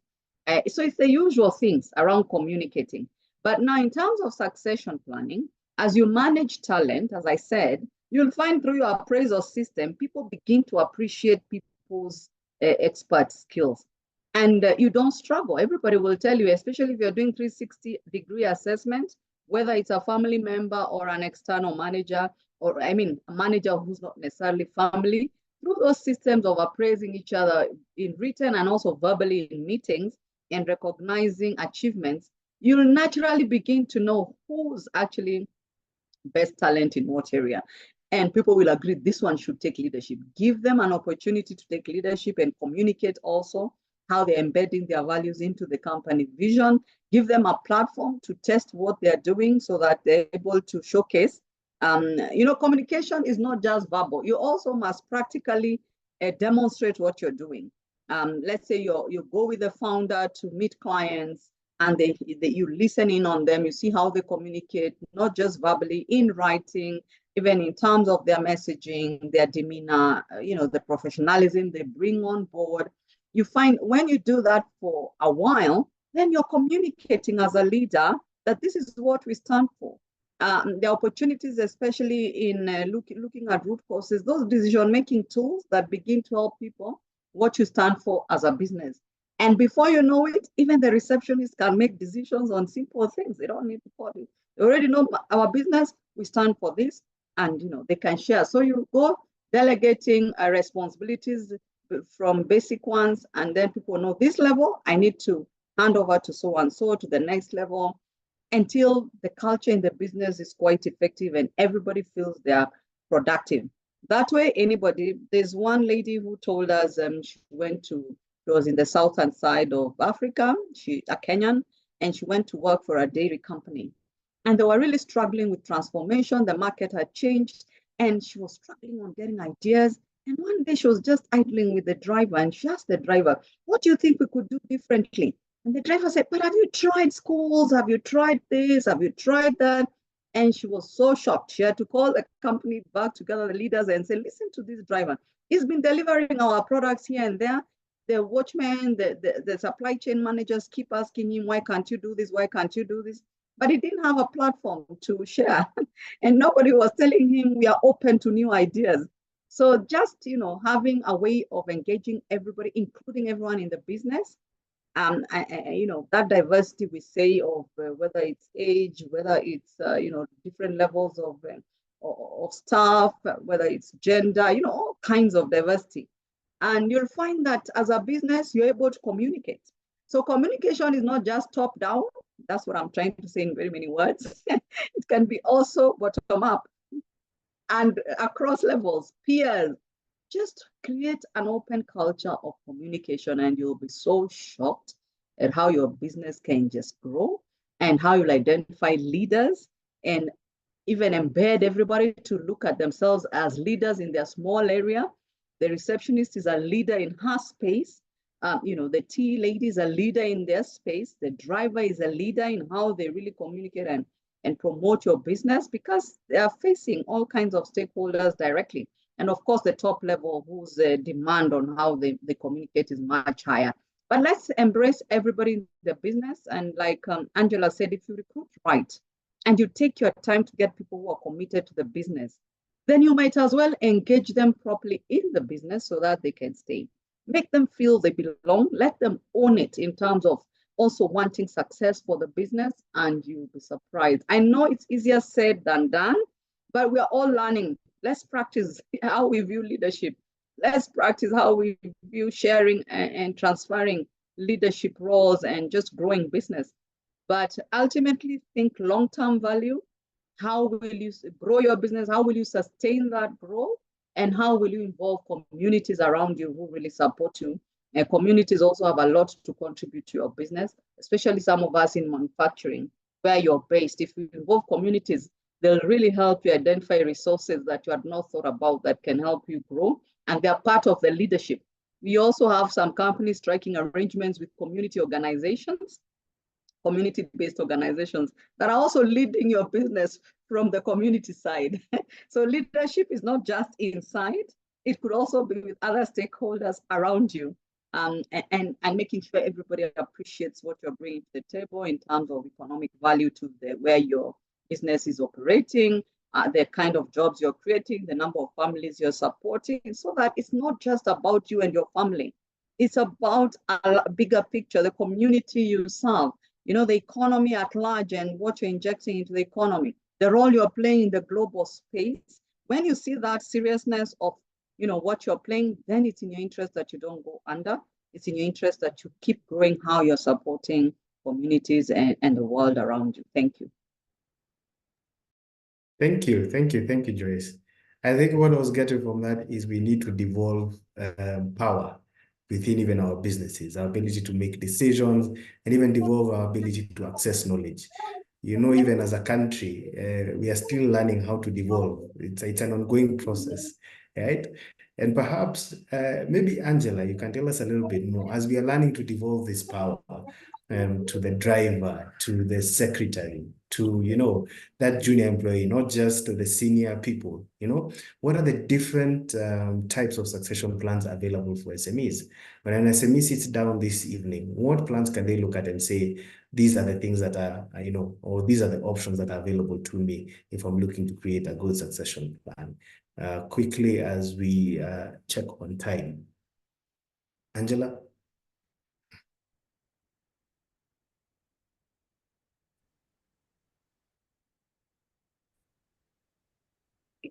So it's the usual things around communicating. But now in terms of succession planning, as you manage talent, as I said, you'll find through your appraisal system, people begin to appreciate people's expert skills. And you don't struggle. Everybody will tell you, especially if you're doing 360-degree assessment, whether it's a family member or an external manager, or a manager who's not necessarily family, through those systems of appraising each other in written and also verbally in meetings and recognizing achievements, you'll naturally begin to know who's actually best talent in what area. And people will agree this one should take leadership. Give them an opportunity to take leadership and communicate also how they're embedding their values into the company vision. Give them a platform to test what they're doing so that they're able to showcase. Communication is not just verbal. You also must practically demonstrate what you're doing. Let's say you go with the founder to meet clients and you listen in on them. You see how they communicate, not just verbally, in writing, even in terms of their messaging, their demeanor, the professionalism they bring on board. You find when you do that for a while, then you're communicating as a leader that this is what we stand for. The opportunities, especially in looking at root causes, those decision-making tools that begin to help people, what you stand for as a business. And before you know it, even the receptionist can make decisions on simple things. They don't need to call you. They already know our business, we stand for this, and they can share. So you go delegating responsibilities from basic ones, and then people know this level, I need to hand over to so and so to the next level. until the culture in the business is quite effective and everybody feels they are productive. That way, there's one lady who told us she was in the southern side of Africa, she's a Kenyan, and she went to work for a dairy company. And they were really struggling with transformation. The market had changed, and she was struggling on getting ideas. And one day she was just idling with the driver, and she asked the driver, "What do you think we could do differently?" And the driver said, "But have you tried schools? Have you tried this? Have you tried that?" And she was so shocked. She had to call the company back together, the leaders, and say, "Listen to this driver. He's been delivering our products here and there. The watchmen, the supply chain managers keep asking him, why can't you do this? Why can't you do this?" But he didn't have a platform to share. And nobody was telling him we are open to new ideas. So just, having a way of engaging everybody, including everyone in the business, that diversity we say of whether it's age, whether it's, different levels of staff, whether it's gender, all kinds of diversity. And you'll find that as a business, you're able to communicate. So communication is not just top down. That's what I'm trying to say in very many words. It can be also bottom up and across levels, peers. Just create an open culture of communication and you'll be so shocked at how your business can just grow and how you'll identify leaders and even embed everybody to look at themselves as leaders in their small area. The receptionist is a leader in her space. The tea lady is a leader in their space. The driver is a leader in how they really communicate and promote your business because they are facing all kinds of stakeholders directly. And of course, the top level whose demand on how they communicate is much higher. But let's embrace everybody in the business. And like Angela said, if you recruit right and you take your time to get people who are committed to the business, then you might as well engage them properly in the business so that they can stay. Make them feel they belong. Let them own it in terms of also wanting success for the business, and you'll be surprised. I know it's easier said than done, but we're all learning. Let's practice how we view leadership. Let's practice how we view sharing and transferring leadership roles and just growing business. But ultimately, think long-term value. How will you grow your business? How will you sustain that growth? And how will you involve communities around you who really support you? And communities also have a lot to contribute to your business, especially some of us in manufacturing, where you're based. If you involve communities, they'll really help you identify resources that you had not thought about that can help you grow. And they're part of the leadership. We also have some companies striking arrangements with community organizations, community-based organizations that are also leading your business from the community side. So leadership is not just inside, it could also be with other stakeholders around you, and making sure everybody appreciates what you're bringing to the table in terms of economic value to where your business is operating, the kind of jobs you're creating, the number of families you're supporting, so that it's not just about you and your family. It's about a bigger picture, the community you serve, the economy at large and what you're injecting into the economy, the role you're playing in the global space. When you see that seriousness of, what you're playing, then it's in your interest that you don't go under. It's in your interest that you keep growing how you're supporting communities and the world around you. Thank you. Thank you, Joyce. I think what I was getting from that is we need to devolve power within even our businesses, our ability to make decisions, and even devolve our ability to access knowledge. Even as a country, we are still learning how to devolve. It's an ongoing process, right? And perhaps, maybe Angela, you can tell us a little bit more as we are learning to devolve this power to the driver, to the secretary, to, that junior employee, not just to the senior people. What are the different types of succession plans available for SMEs? When an SME sits down this evening, what plans can they look at and say, these are the things that are, or these are the options that are available to me if I'm looking to create a good succession plan? Quickly as we check on time. Angela?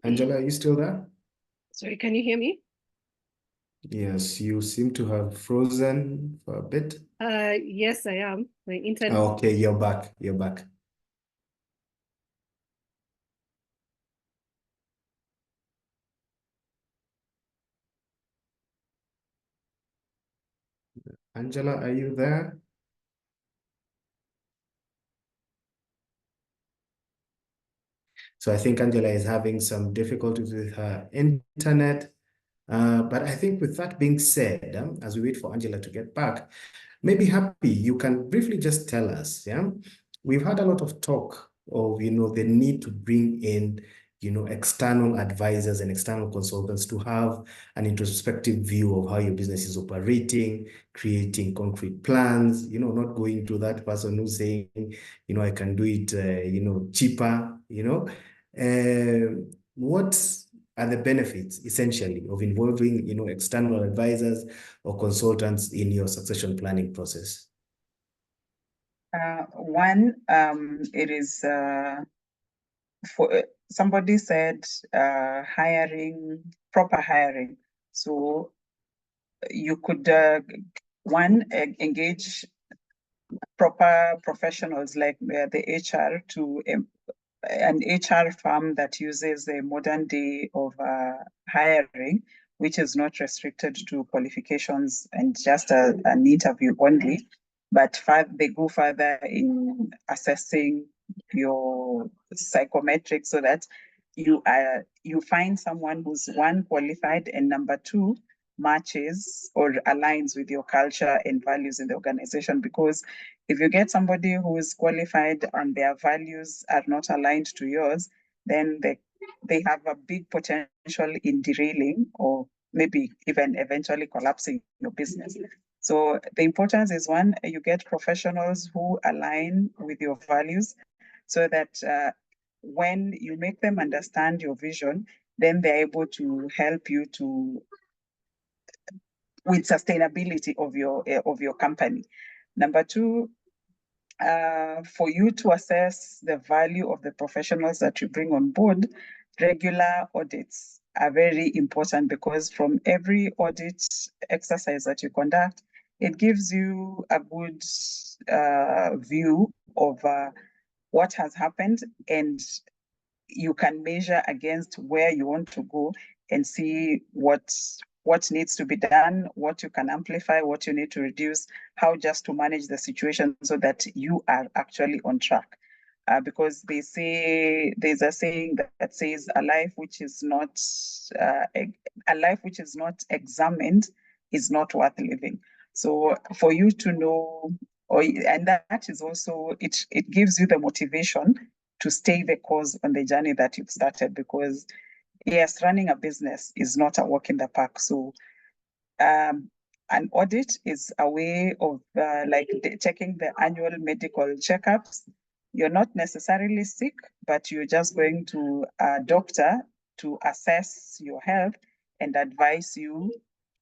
Angela, are you still there? Sorry, can you hear me? Yes, you seem to have frozen for a bit. Yes, I am. My internet. Okay, you're back. Angela, are you there? So I think Angela is having some difficulties with her internet. But I think with that being said, as we wait for Angela to get back, maybe Happy, you can briefly just tell us, yeah? We've had a lot of talk of, the need to bring in, external advisors and external consultants to have an introspective view of how your business is operating, creating concrete plans, not going to that person who's saying, I can do it, cheaper, what are the benefits essentially of involving, external advisors or consultants in your succession planning process? One, it is for somebody said proper hiring. So you could engage proper professionals like the HR to an HR firm that uses a modern day of hiring, which is not restricted to qualifications and just an interview only, but they go further in assessing your psychometrics so that you find someone who's one qualified and number two matches or aligns with your culture and values in the organization. Because if you get somebody who is qualified and their values are not aligned to yours, then they have a big potential in derailing or maybe even eventually collapsing your business. So the importance is, one, you get professionals who align with your values so that when you make them understand your vision, then they're able to help you with sustainability of your company. Number two, for you to assess the value of the professionals that you bring on board, regular audits are very important, because from every audit exercise that you conduct, it gives you a good view of what has happened, and you can measure against where you want to go and see what needs to be done, what you can amplify, what you need to reduce, how just to manage the situation so that you are actually on track. Because there's a saying that says a life which is not examined is not worth living. So for you to know, and that is also, it gives you the motivation to stay the course on the journey that you've started, because yes, running a business is not a walk in the park. So an audit is a way of checking the annual medical checkups. You're not necessarily sick, but you're just going to a doctor to assess your health and advise you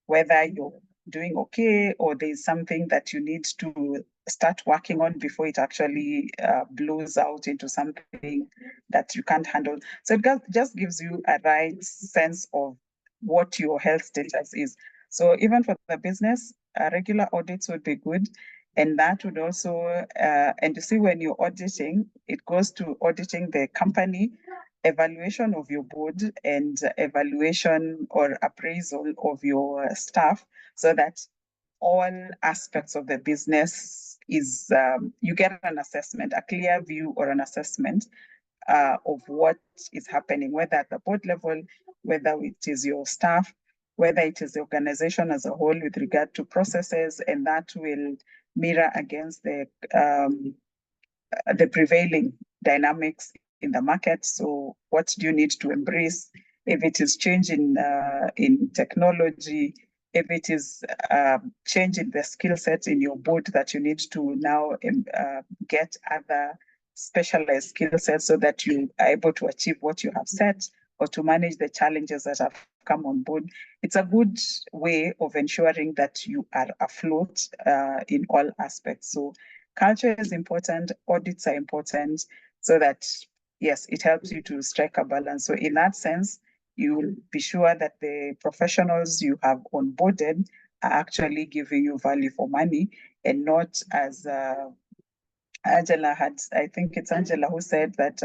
whether you're doing okay or there's something that you need to start working on before it actually blows out into something that you can't handle. So it just gives you a right sense of what your health status is. So even for the business, regular audits would be good. And that would also, and you see, when you're auditing, it goes to auditing the company, evaluation of your board, and evaluation or appraisal of your staff, so that all aspects of the business is, you get an assessment, a clear view or an assessment of what is happening, whether at the board level, whether it is your staff, whether it is the organization as a whole with regard to processes, and that will mirror against the prevailing dynamics in the market. So what do you need to embrace? If it is change in technology, if it is change in the skill set in your board that you need to now get other specialized skill sets so that you are able to achieve what you have set or to manage the challenges that have come on board. It's a good way of ensuring that you are afloat in all aspects. So culture is important, audits are important, so that, yes, it helps you to strike a balance. So in that sense, you'll be sure that the professionals you have onboarded are actually giving you value for money, and not as Angela had, I think it's Angela who said that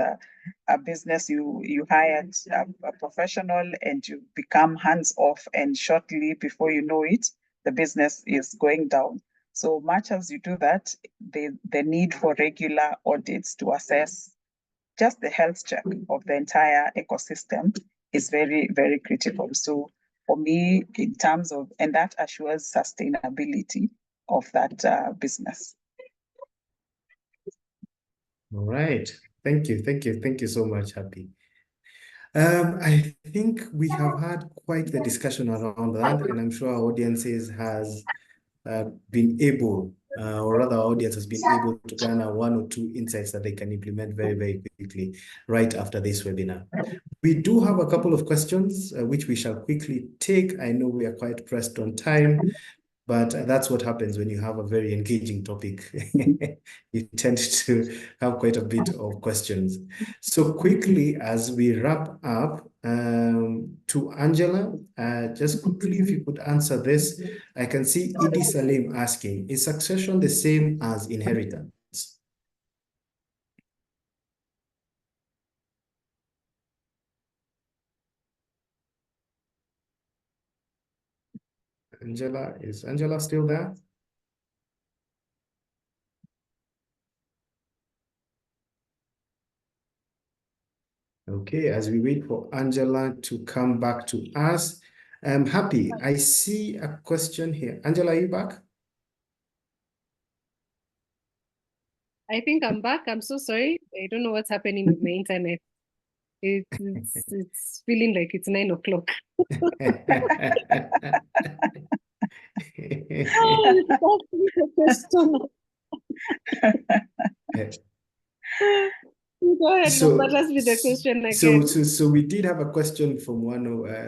a business, you hired a professional and you become hands off, and shortly before you know it, the business is going down. So much as you do that, the need for regular audits to assess just the health check of the entire ecosystem is very, very critical. So for me, in terms of, and that assures sustainability of that business. All right. Thank you. Thank you. Thank you so much, Happy. I think we have had quite the discussion around that, and I'm sure our audiences has been able, or rather our audience has been able to garner one or two insights that they can implement very, very quickly right after this webinar. We do have a couple of questions which we shall quickly take. I know we are quite pressed on time, but that's what happens when you have a very engaging topic. You tend to have quite a bit of questions. So quickly, as we wrap up, to Angela, just quickly, if you could answer this. I can see Idi Salim asking, is succession the same as inheritance? Angela, is Angela still there? Okay, as we wait for Angela to come back to us, I'm happy. I see a question here. Angela, are you back? I think I'm back. I'm so sorry. I don't know what's happening with my internet. It's feeling like it's 9 o'clock. Go ahead, Robert, ask me the question again. So we did have a question from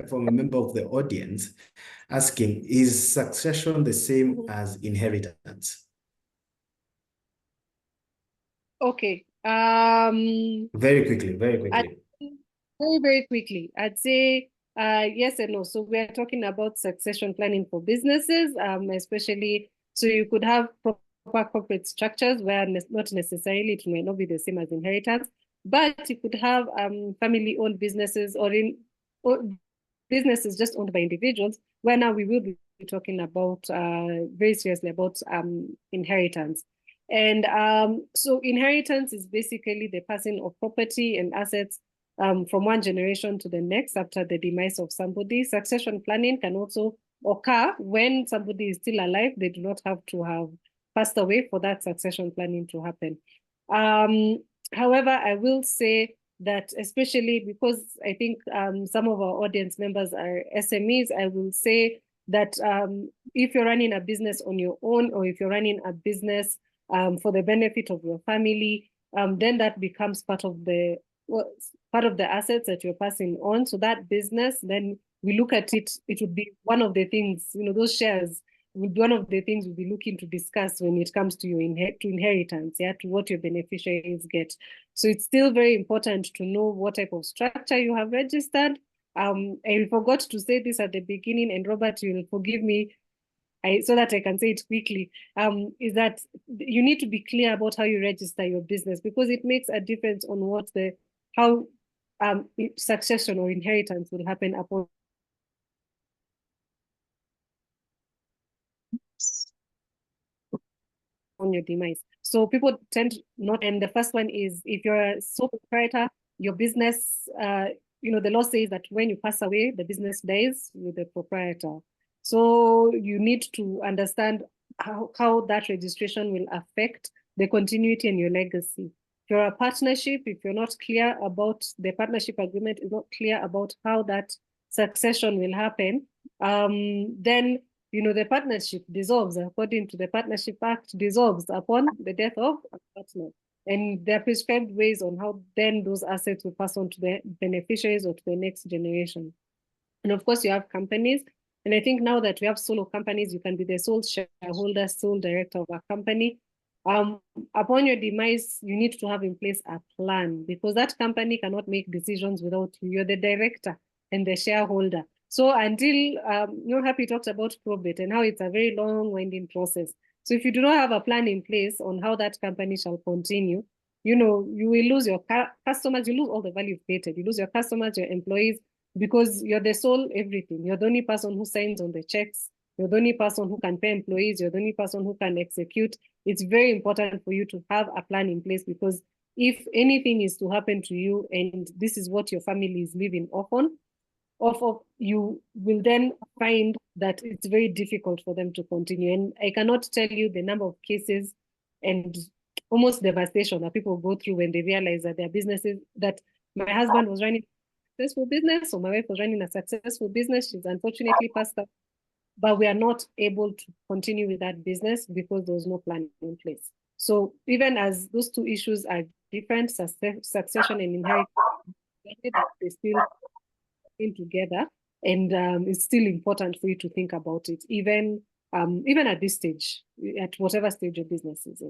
from a member of the audience asking, is succession the same as inheritance? Okay. Very quickly. Very quickly. I'd say yes and no. So we are talking about succession planning for businesses, especially so you could have proper corporate structures where not necessarily it may not be the same as inheritance, but you could have family-owned businesses or businesses just owned by individuals, where now we will be talking about very seriously about inheritance. And so inheritance is basically the passing of property and assets from one generation to the next after the demise of somebody. Succession planning can also occur when somebody is still alive. They do not have to have passed away for that succession planning to happen. However, I will say that especially because I think some of our audience members are SMEs, I will say that if you're running a business on your own, or if you're running a business for the benefit of your family, then that becomes part of the assets that you're passing on. So that business, then we look at it, it would be one of the things, those shares would be one of the things we'll be looking to discuss when it comes to your inheritance, to what your beneficiaries get. So it's still very important to know what type of structure you have registered. I forgot to say this at the beginning, and Robert, you'll forgive me, so that I can say it quickly, is that you need to be clear about how you register your business, because it makes a difference on how succession or inheritance will happen upon your demise. So people tend not, and the first one is if you're a sole proprietor, your business, the law says that when you pass away, the business dies with the proprietor. So you need to understand how that registration will affect the continuity and your legacy. If you're a partnership, if you're not clear about the partnership agreement, is not clear about how that succession will happen, then the partnership dissolves according to the Partnership Act, dissolves upon the death of a partner. And there are prescribed ways on how then those assets will pass on to the beneficiaries or to the next generation. And of course, you have companies. And I think now that we have solo companies, you can be the sole shareholder, sole director of a company. Upon your demise, you need to have in place a plan, because that company cannot make decisions without you. You're the director and the shareholder. So until, Happy talked about probate and how it's a very long winding process. So if you do not have a plan in place on how that company shall continue, you will lose your customers, you lose all the value created, you lose your customers, your employees, because you're the sole everything. You're the only person who signs on the checks. You're the only person who can pay employees. You're the only person who can execute. It's very important for you to have a plan in place, because if anything is to happen to you and this is what your family is living off of, you will then find that it's very difficult for them to continue. And I cannot tell you the number of cases and almost devastation that people go through when they realize that their businesses, that my husband was running a successful business, or my wife was running a successful business. She's unfortunately passed away, but we are not able to continue with that business because there was no plan in place. So even as those two issues are different, succession and inheritance, they still in together, and it's still important for you to think about it, even at this stage, at whatever stage your business is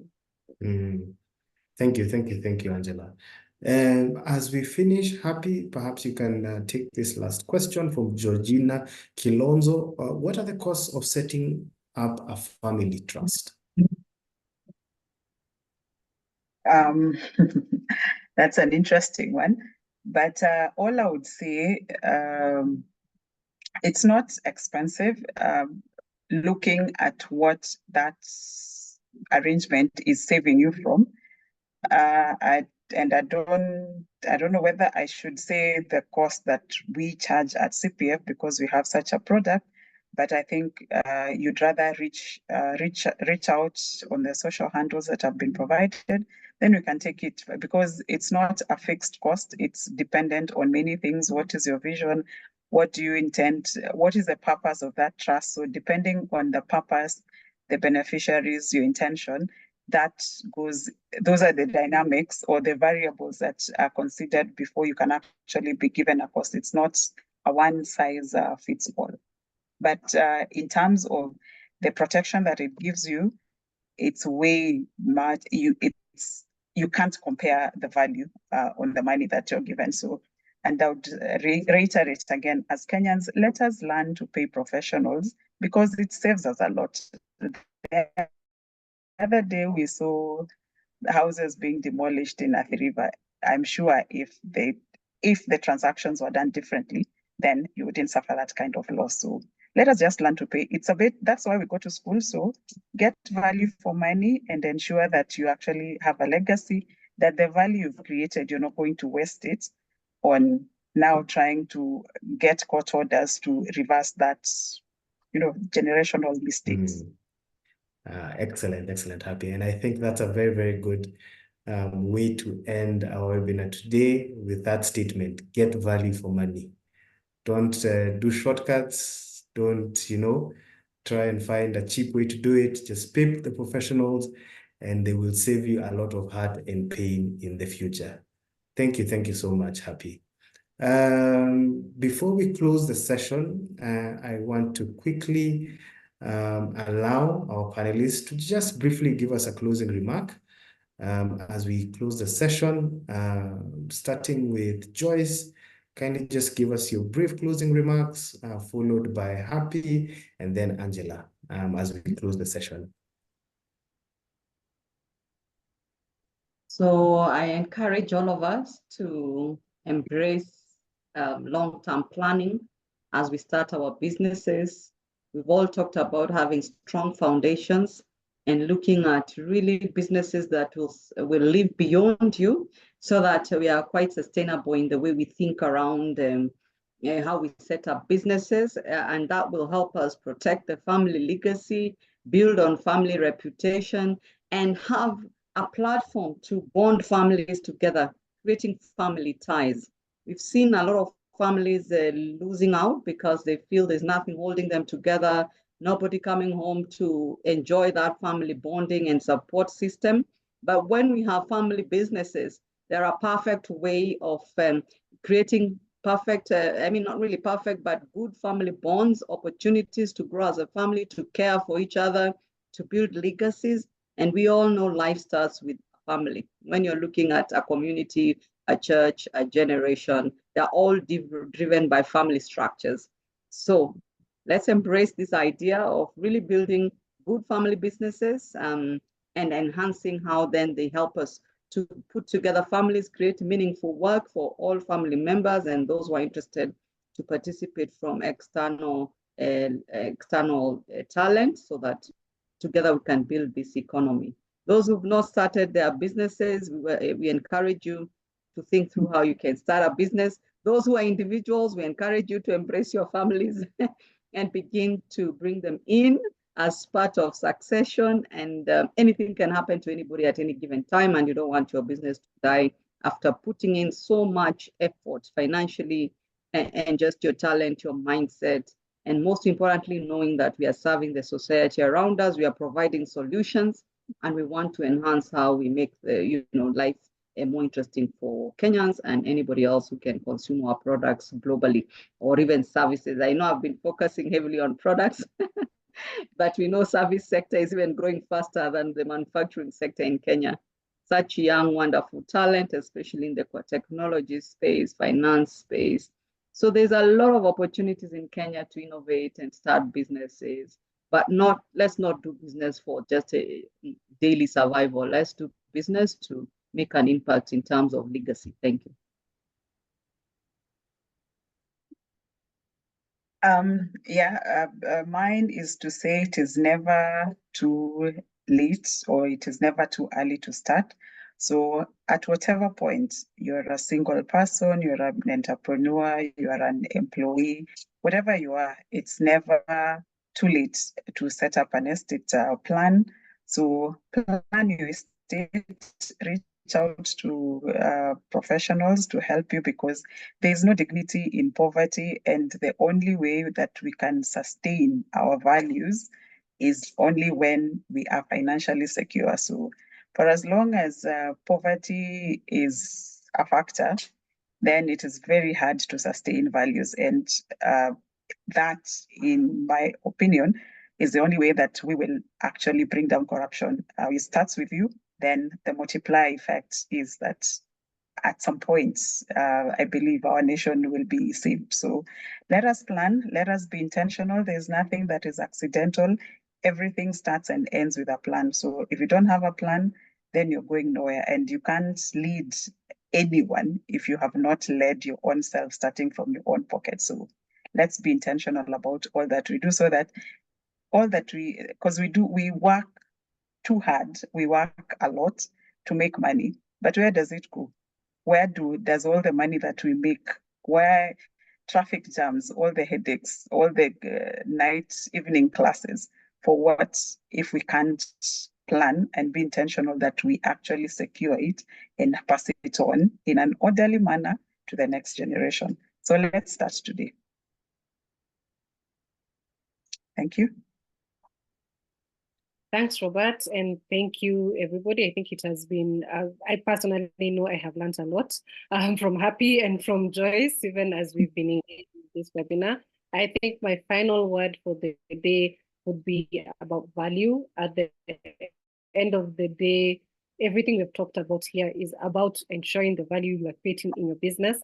in. Thank you, Angela. And as we finish, Happy, perhaps you can take this last question from Georgina Kilonzo. What are the costs of setting up a family trust? That's an interesting one, but all I would say, it's not expensive. Looking at what that arrangement is saving you from, I don't know whether I should say the cost that we charge at CPF because we have such a product, but I think you'd rather reach out on the social handles that have been provided. Then we can take it, because it's not a fixed cost. It's dependent on many things. What is your vision? What do you intend? What is the purpose of that trust? So depending on the purpose, the beneficiaries, your intention, those are the dynamics or the variables that are considered before you can actually be given a cost. It's not a one size fits all. But in terms of the protection that it gives you, it's way much. You can't compare the value on the money that you're given. So, and I would reiterate again, as Kenyans, let us learn to pay professionals, because it saves us a lot. The other day we saw houses being demolished in Athi River. I'm sure if the transactions were done differently, then you wouldn't suffer that kind of loss. So let us just learn to pay. That's why we go to school. So get value for money and ensure that you actually have a legacy, that the value you've created, you're not going to waste it on now trying to get court orders to reverse that, generational mistakes. Excellent, Happy. And I think that's a very, very good way to end our webinar today, with that statement: get value for money. Don't do shortcuts. Don't, try and find a cheap way to do it. Just pay the professionals, and they will save you a lot of heart and pain in the future. Thank you so much, Happy. Before we close the session, I want to quickly allow our panelists to just briefly give us a closing remark as we close the session, starting with Joyce. Kindly just give us your brief closing remarks, followed by Happy, and then Angela, as we close the session. So I encourage all of us to embrace long-term planning as we start our businesses. We've all talked about having strong foundations and looking at really businesses that will live beyond you, so that we are quite sustainable in the way we think around how we set up businesses, and that will help us protect the family legacy, build on family reputation, and have a platform to bond families together, creating family ties. We've seen a lot of families losing out because they feel there's nothing holding them together, nobody coming home to enjoy that family bonding and support system. But when we have family businesses, they're a perfect way of creating perfect, not really perfect, but good family bonds, opportunities to grow as a family, to care for each other, to build legacies. And we all know life starts with family. When you're looking at a community, a church, a generation, they're all driven by family structures. So let's embrace this idea of really building good family businesses and enhancing how then they help us to put together families, create meaningful work for all family members and those who are interested to participate from external external talent so that together we can build this economy. Those who've not started their businesses, we encourage you to think through how you can start a business. Those who are individuals, we encourage you to embrace your families and begin to bring them in as part of succession. And anything can happen to anybody at any given time, and you don't want your business to die after putting in so much effort financially and just your talent, your mindset, and most importantly, knowing that we are serving the society around us, we are providing solutions, and we want to enhance how we make the life more interesting for Kenyans and anybody else who can consume our products globally, or even services. I know I've been focusing heavily on products, but we know service sector is even growing faster than the manufacturing sector in Kenya. Such young, wonderful talent, especially in the technology space, finance space. So there's a lot of opportunities in Kenya to innovate and start businesses, but let's not do business for just a daily survival. Let's do business to make an impact in terms of legacy. Thank you. Mine is to say it is never too late or it is never too early to start. So at whatever point, you're a single person, you're an entrepreneur, you're an employee, whatever you are, it's never too late to set up an estate plan. So plan your estate, reach out to professionals to help you, because there's no dignity in poverty, and the only way that we can sustain our values is only when we are financially secure. So for as long as poverty is a factor, then it is very hard to sustain values, and that, in my opinion, is the only way that we will actually bring down corruption. It starts with you, then the multiplier effect is that at some point, I believe our nation will be saved. So let us plan, let us be intentional. There's nothing that is accidental. Everything starts and ends with a plan. So if you don't have a plan, then you're going nowhere, and you can't lead anyone if you have not led your own self, starting from your own pocket. So let's be intentional about all that we do, so that because we work too hard, we work a lot to make money, but where does it go? Where does all the money that we make, where traffic jams, all the headaches, all the night, evening classes, for what if we can't plan and be intentional that we actually secure it and pass it on in an orderly manner to the next generation? So let's start today. Thank you. Thanks, Robert, and thank you, everybody. I think it has been, I personally know I have learned a lot from Happy and from Joyce, even as we've been engaged in this webinar. I think my final word for the day would be about value. At the end of the day, everything we've talked about here is about ensuring the value you are creating in your business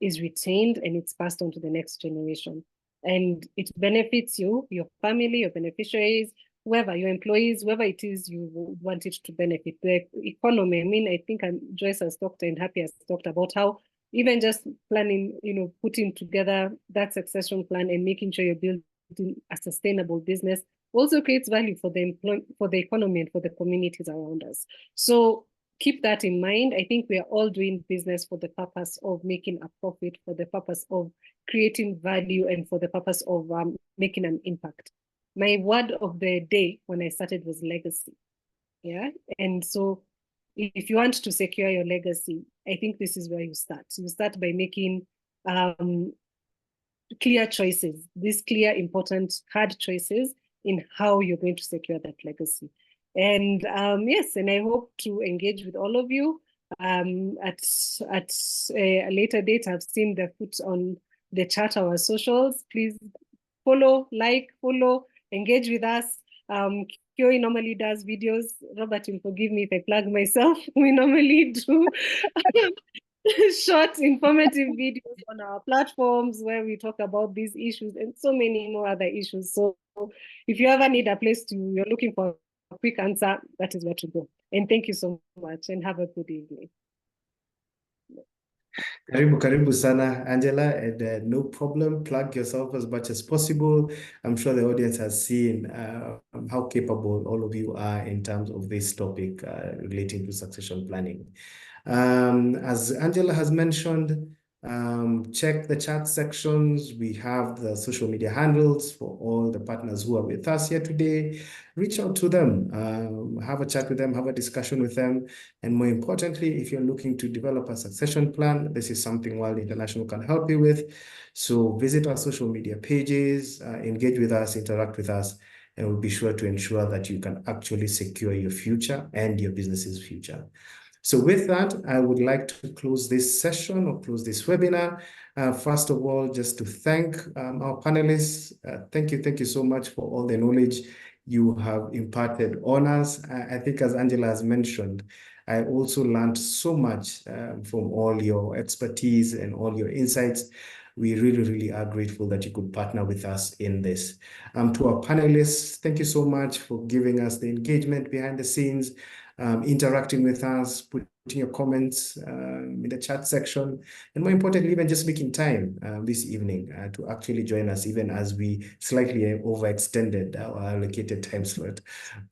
is retained and it's passed on to the next generation. And it benefits you, your family, your beneficiaries, whoever, your employees, whoever it is you want it to benefit. The economy, I mean, I think Joyce has talked and Happy has talked about how even just planning, putting together that succession plan and making sure you're building a sustainable business also creates value for the economy and for the communities around us. So keep that in mind. I think we are all doing business for the purpose of making a profit, for the purpose of creating value, and for the purpose of making an impact. My word of the day when I started was legacy. Yeah. And so if you want to secure your legacy, I think this is where you start. You start by making clear choices, these clear, important, hard choices in how you're going to secure that legacy. And yes, and I hope to engage with all of you at a later date. I've seen the foot on the chat, our socials. Please follow, engage with us. Kioi normally does videos. Robert will forgive me if I plug myself. We normally do short, informative videos on our platforms where we talk about these issues and so many more other issues. So if you ever need a place you're looking for a quick answer, that is where to go. And thank you so much and have a good evening. Karibu sana, Angela, and no problem. Plug yourself as much as possible. I'm sure the audience has seen how capable all of you are in terms of this topic relating to succession planning. As Angela has mentioned, check the chat sections. We have the social media handles for all the partners who are with us here today. Reach out to them, have a chat with them, have a discussion with them. And more importantly, if you're looking to develop a succession plan, this is something World International can help you with. So visit our social media pages, engage with us, interact with us, and we'll be sure to ensure that you can actually secure your future and your business's future. So with that, I would like to close this session or close this webinar. First of all, just to thank our panelists. Thank you so much for all the knowledge you have imparted on us. I think as Angela has mentioned, I also learned so much from all your expertise and all your insights. We really are grateful that you could partner with us in this. To our panelists, thank you so much for giving us the engagement behind the scenes, interacting with us, putting your comments in the chat section, and more importantly, even just making time this evening to actually join us, even as we slightly overextended our allocated time slot.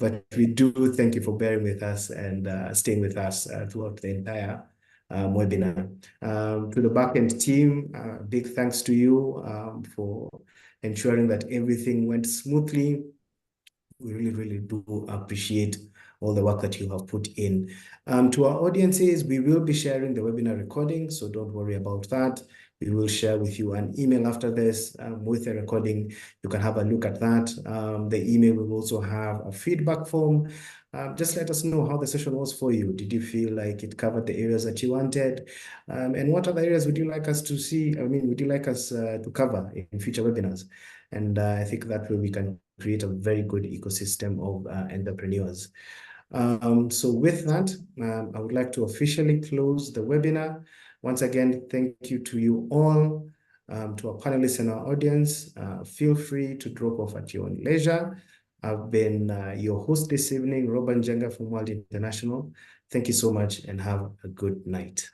But we do thank you for bearing with us and staying with us throughout the entire webinar. To the backend team, big thanks to you for ensuring that everything went smoothly. We really do appreciate all the work that you have put in. To our audiences, we will be sharing the webinar recording, so don't worry about that. We will share with you an email after this with the recording. You can have a look at that. The email will also have a feedback form. Just let us know how the session was for you. Did you feel like it covered the areas that you wanted? And what other areas would you like us to see? Would you like us to cover in future webinars? And I think that way we can create a very good ecosystem of entrepreneurs. So with that, I would like to officially close the webinar. Once again, thank you to you all, to our panelists and our audience. Feel free to drop off at your own leisure. I've been your host this evening, Robert Njenga from World International. Thank you so much and have a good night.